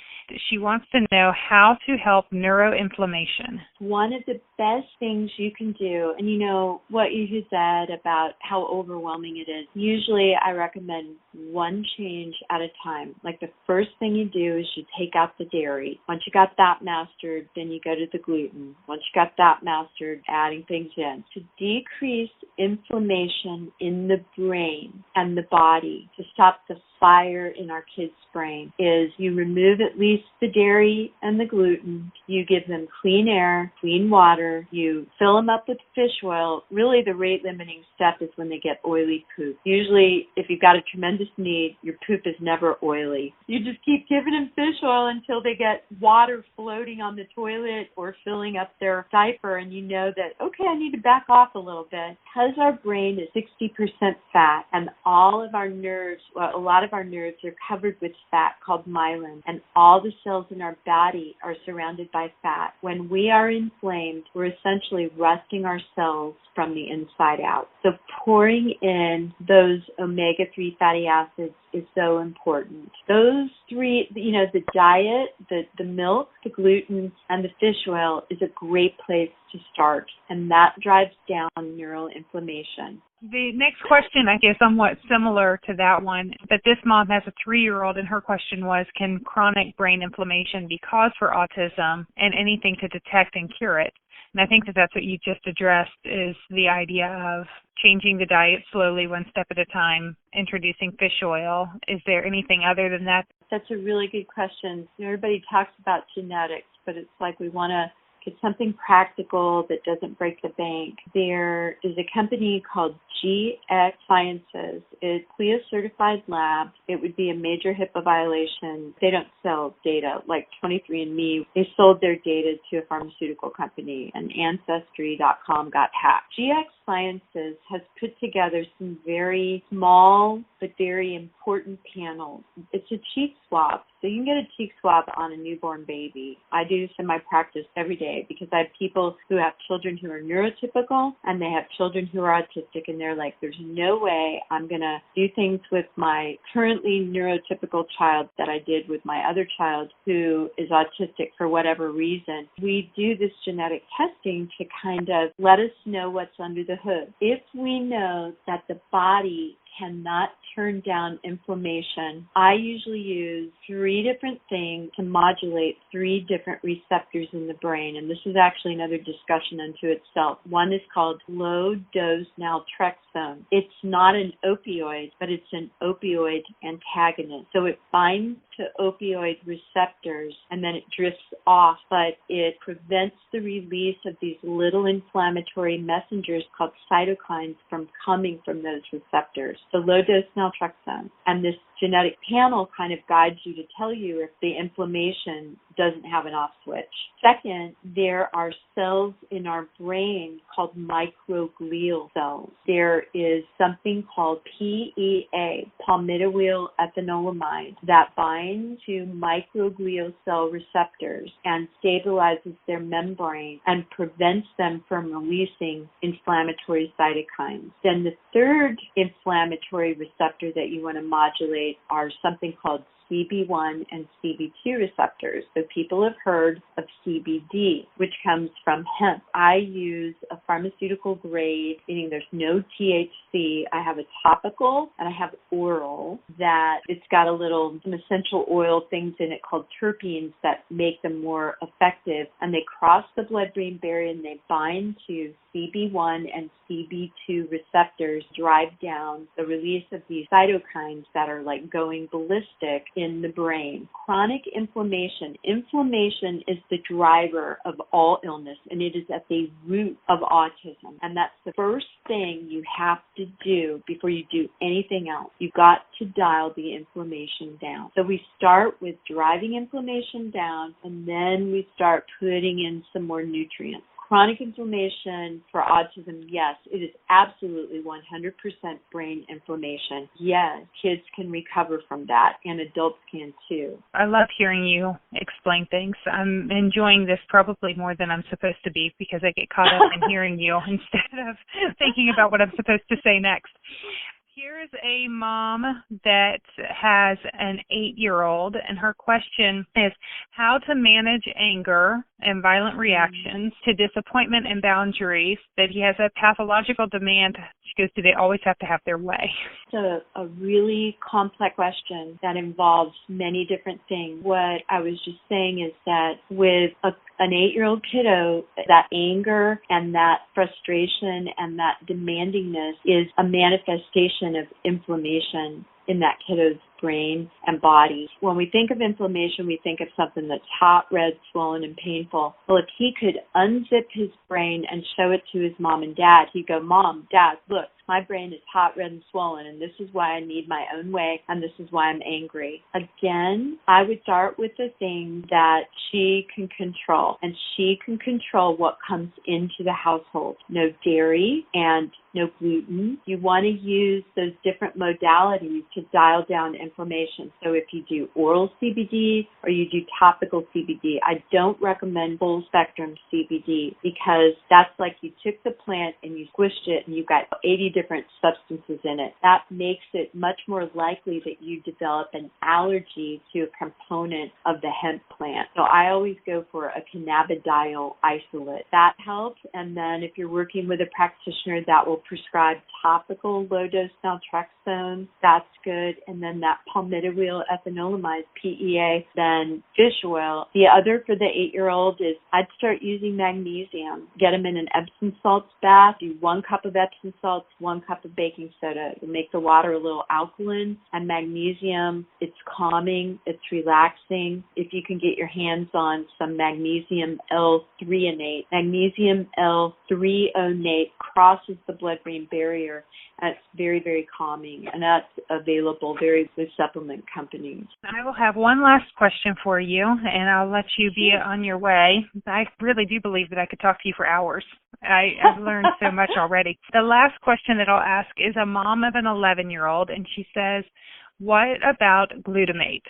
She wants to know how to help neuroinflammation. One of the best things you can do, and you know what you said about how overwhelming it is, usually I recommend one change at a time. Like the first thing you do is you take out the dairy. Once you got that mastered, then you go to the gluten. Once you got that mastered, adding things in. To decrease inflammation in the brain and the body, to stop the fire in our kids' brain, is you remove at least the dairy and the gluten. You give them clean air, clean water. You fill them up with fish oil. Really, the rate-limiting step is when they get oily poop. Usually, if you've got a tremendous need, your poop is never oily. You just keep giving them fish oil until they get water floating on the toilet or filling up their diaper, and you know that, okay, I need to back off a little bit. Because our brain is 60% fat, and all of our nerves, well, a lot of our nerves are covered with fat called myelin, and all the cells in our body are surrounded by fat. When we are inflamed, we're essentially rusting our cells from the inside out. So pouring in those omega-3 fatty acids is so important. Those 3, you know, the diet, the milk, the gluten, and the fish oil is a great place to start, and that drives down neural inflammation. The next question, I guess, somewhat similar to that one, but this mom has a 3-year-old, and her question was, can chronic brain inflammation be cause for autism, and anything to detect and cure it? And I think that that's what you just addressed, is the idea of changing the diet slowly, one step at a time, introducing fish oil. Is there anything other than that? That's a really good question. You know, everybody talks about genetics, but it's like we want to It's something practical that doesn't break the bank. There is a company called GX Sciences. It's a CLIA certified lab. It would be a major HIPAA violation. They don't sell data like 23andMe. They sold their data to a pharmaceutical company, and Ancestry.com got hacked. GX Sciences has put together some very small but very important panels. It's a cheek swab. So you can get a cheek swab on a newborn baby. I do this in my practice every day because I have people who have children who are neurotypical and they have children who are autistic, and they're like, there's no way I'm going to do things with my currently neurotypical child that I did with my other child who is autistic for whatever reason. We do this genetic testing to kind of let us know what's under the hood. If we know that the body cannot turn down inflammation, I usually use 3 different things to modulate 3 different receptors in the brain. And this is actually another discussion unto itself. One is called low-dose naltrexone. It's not an opioid, but it's an opioid antagonist. So it binds to opioid receptors and then it drifts off, but it prevents the release of these little inflammatory messengers called cytokines from coming from those receptors. So low-dose naltrexone. And this genetic panel kind of guides you to tell you if the inflammation doesn't have an off switch. Second, there are cells in our brain called microglial cells. There is something called PEA, palmitoyl ethanolamide, that binds to microglial cell receptors and stabilizes their membrane and prevents them from releasing inflammatory cytokines. Then the third inflammatory receptor that you want to modulate are something called CB1 and CB2 receptors. So people have heard of CBD, which comes from hemp. I use a pharmaceutical grade, meaning there's no THC. I have a topical and I have oral that it's got some essential oil things in it called terpenes that make them more effective. And they cross the blood-brain barrier and they bind to CB1 and CB2 receptors, drive down the release of these cytokines that are like going ballistic in the brain. Chronic inflammation. Inflammation is the driver of all illness, and it is at the root of autism. And that's the first thing you have to do before you do anything else. You've got to dial the inflammation down. So we start with driving inflammation down, and then we start putting in some more nutrients. Chronic inflammation for autism, yes, it is absolutely 100% brain inflammation. Yes, kids can recover from that, and adults can too. I love hearing you explain things. I'm enjoying this probably more than I'm supposed to be because I get caught up in hearing you instead of thinking about what I'm supposed to say next. Here's a mom that has an 8-year-old, and her question is how to manage anger and violent reactions to disappointment and boundaries that he has a pathological demand. She goes, do they always have to have their way? It's a really complex question that involves many different things. What I was just saying is that with an 8-year-old kiddo, that anger and that frustration and that demandingness is a manifestation of inflammation in that kiddo's brain and body. When we think of inflammation, we think of something that's hot, red, swollen, and painful. Well, if he could unzip his brain and show it to his mom and dad, he'd go, Mom, Dad, look, my brain is hot, red, and swollen, and this is why I need my own way, and this is why I'm angry. Again, I would start with the thing that she can control, and she can control what comes into the household. No dairy and no gluten. You want to use those different modalities to dial down inflammation. So if you do oral CBD or you do topical CBD, I don't recommend full spectrum CBD because that's like you took the plant and you squished it and you got 80 different substances in it. That makes it much more likely that you develop an allergy to a component of the hemp plant. So I always go for a cannabidiol isolate. That helps. And then if you're working with a practitioner, that will prescribe topical low-dose naltrexone. That's good. And then that palmitoyl ethanolamide, PEA, then fish oil. The other for the 8-year-old is I'd start using magnesium. Get them in an Epsom salts bath. Do 1 cup of Epsom salts, 1 cup of baking soda. It'll make the water a little alkaline. And magnesium, it's calming, it's relaxing. If you can get your hands on some magnesium L-threonate. Magnesium L-threonate crosses the blood-brain barrier. That's very, very calming, and that's available with supplement companies. I will have one last question for you, and I'll let you be on your way. I really do believe that I could talk to you for hours. I've learned so much already. The last question that I'll ask is a mom of an 11-year-old, and she says, what about glutamate?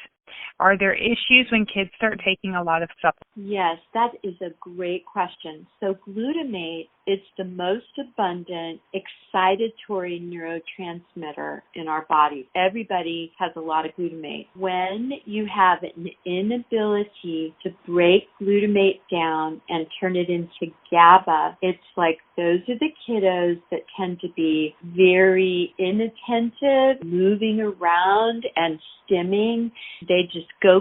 Are there issues when kids start taking a lot of supplements? Yes, that is a great question. So glutamate is the most abundant excitatory neurotransmitter in our body. Everybody has a lot of glutamate. When you have an inability to break glutamate down and turn it into GABA, it's like those are the kiddos that tend to be very inattentive, moving around and stimming. They just go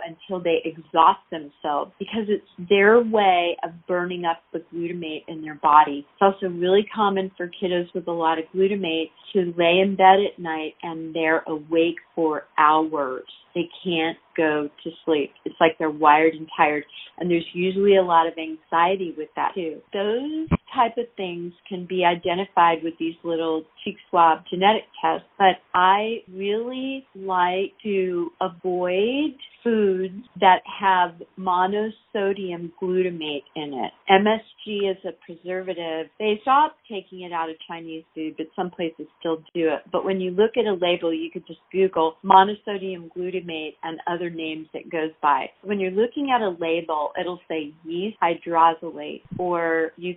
until they exhaust themselves because it's their way of burning up the glutamate in their body. It's also really common for kiddos with a lot of glutamate to lay in bed at night and they're awake for hours. They can't go to sleep. It's like they're wired and tired. And there's usually a lot of anxiety with that too. Those type of things can be identified with these little cheek swab genetic tests. But I really like to avoid foods that have monosodium glutamate in it. MSG is a preservative. They stopped taking it out of Chinese food, but some places still do it. But when you look at a label, you could just Google monosodium glutamate and other names it goes by. When you're looking at a label, it'll say yeast hydrolysate, or you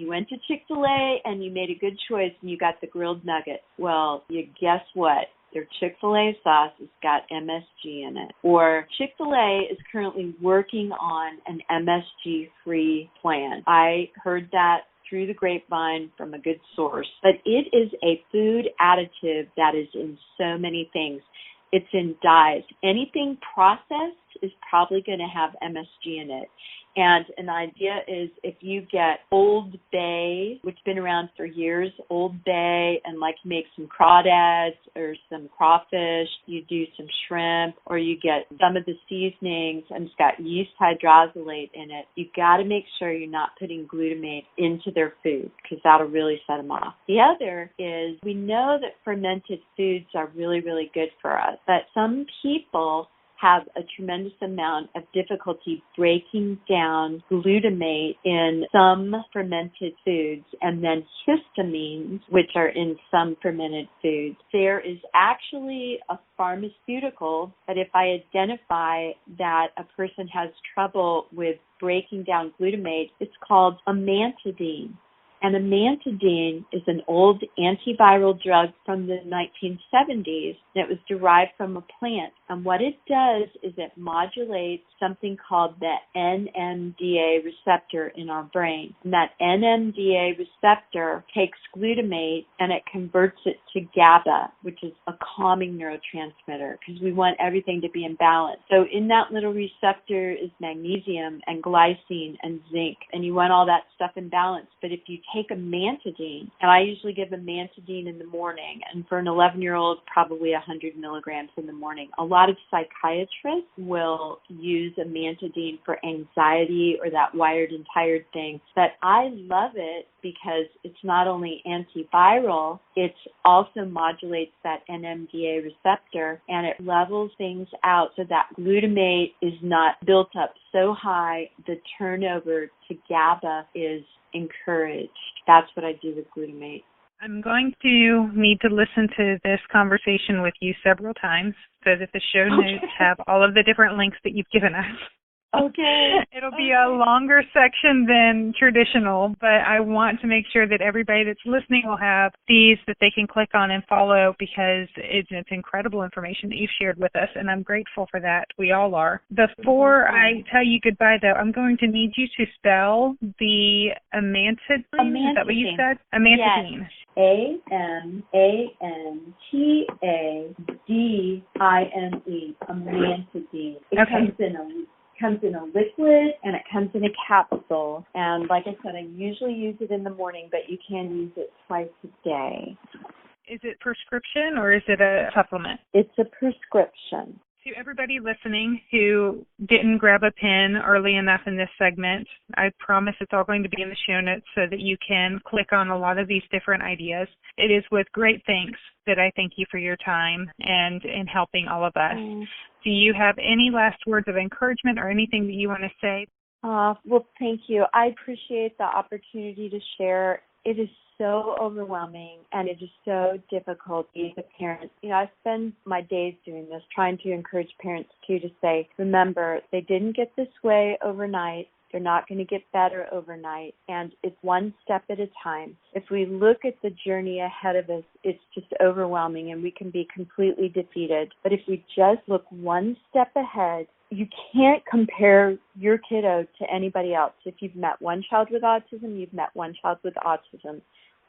went to Chick-fil-A and you made a good choice and you got the grilled nugget. Well, you guess what? Their Chick-fil-A sauce has got MSG in it. Or Chick-fil-A is currently working on an MSG-free plan. I heard that through the grapevine from a good source. But it is a food additive that is in so many things. It's in dyes. Anything processed is probably going to have MSG in it. And an idea is if you get Old Bay, which has been around for years, Old Bay, and like you make some crawdads or some crawfish, you do some shrimp, or you get some of the seasonings and it's got yeast hydrolysate in it, you got to make sure you're not putting glutamate into their food because that'll really set them off. The other is we know that fermented foods are really, really good for us, but some people have a tremendous amount of difficulty breaking down glutamate in some fermented foods and then histamines, which are in some fermented foods. There is actually a pharmaceutical that if I identify that a person has trouble with breaking down glutamate, it's called amantadine. And amantadine is an old antiviral drug from the 1970s that was derived from a plant. And what it does is it modulates something called the NMDA receptor in our brain. And that NMDA receptor takes glutamate and it converts it to GABA, which is a calming neurotransmitter because we want everything to be in balance. So in that little receptor is magnesium and glycine and zinc, and you want all that stuff in balance. But if you take amantadine, and I usually give amantadine in the morning, and for an 11-year-old, probably 100 milligrams in the morning. A lot of psychiatrists will use amantadine for anxiety or that wired and tired thing, but I love it because it's not only antiviral, it also modulates that NMDA receptor, and it levels things out so that glutamate is not built up so high, the turnover to GABA is encouraged. That's what I do with glutamate. I'm going to need to listen to this conversation with you several times so that the show notes have all of the different links that you've given us. Okay. It'll be a longer section than traditional, but I want to make sure that everybody that's listening will have these that they can click on and follow, because it's incredible information that you've shared with us, and I'm grateful for that. We all are. Before I tell you goodbye, though, I'm going to need you to spell the amantadine. Is that what you said? Amantadine. Yes. AMANTADINE. Amantadine. It comes in a liquid and it comes in a capsule. And like I said, I usually use it in the morning, but you can use it twice a day. Is it prescription or is it a supplement? It's a prescription. To everybody listening who didn't grab a pen early enough in this segment, I promise it's all going to be in the show notes so that you can click on a lot of these different ideas. It is with great thanks that I thank you for your time and in helping all of us. Do you have any last words of encouragement or anything that you want to say? Well, thank you. I appreciate the opportunity to share. It is so overwhelming and it is so difficult as a parent. I spend my days doing this, trying to encourage parents too, to say, remember, they didn't get this way overnight. They're not going to get better overnight, and it's one step at a time. If we look at the journey ahead of us, it's just overwhelming and we can be completely defeated. But if we just look one step ahead, you can't compare your kiddo to anybody else. If you've met one child with autism, you've met one child with autism.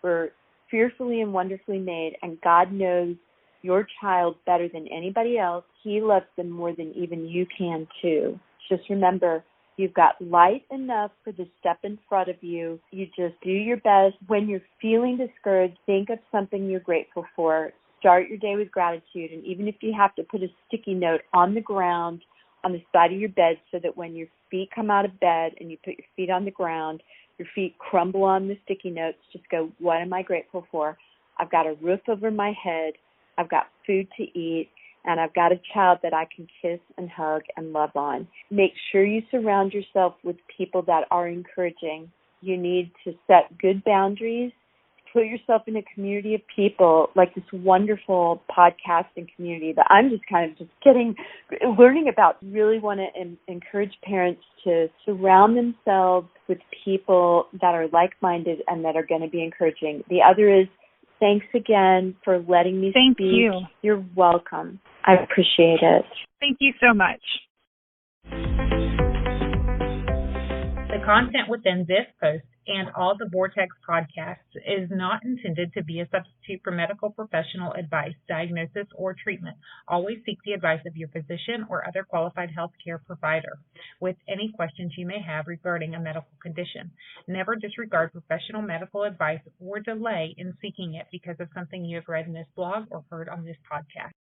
We're fearfully and wonderfully made, and God knows your child better than anybody else. He loves them more than even you can too. Just remember, you've got light enough for the step in front of you. You just do your best. When you're feeling discouraged, think of something you're grateful for. Start your day with gratitude, and even if you have to put a sticky note on the ground on the side of your bed so that when your feet come out of bed and you put your feet on the ground, your feet crumble on the sticky notes, just go, what am I grateful for? I've got a roof over my head, I've got food to eat, and I've got a child that I can kiss and hug and love on. Make sure you surround yourself with people that are encouraging. You need to set good boundaries. Put yourself in a community of people like this wonderful podcasting community that I'm just kind of learning about. Really want to encourage parents to surround themselves with people that are like-minded and that are going to be encouraging. The other is, thanks again for letting me speak. Thank you. You're welcome. I appreciate it. Thank you so much. The content within this post and all the Vortex podcasts is not intended to be a substitute for medical professional advice, diagnosis, or treatment. Always seek the advice of your physician or other qualified healthcare provider with any questions you may have regarding a medical condition. Never disregard professional medical advice or delay in seeking it because of something you have read in this blog or heard on this podcast.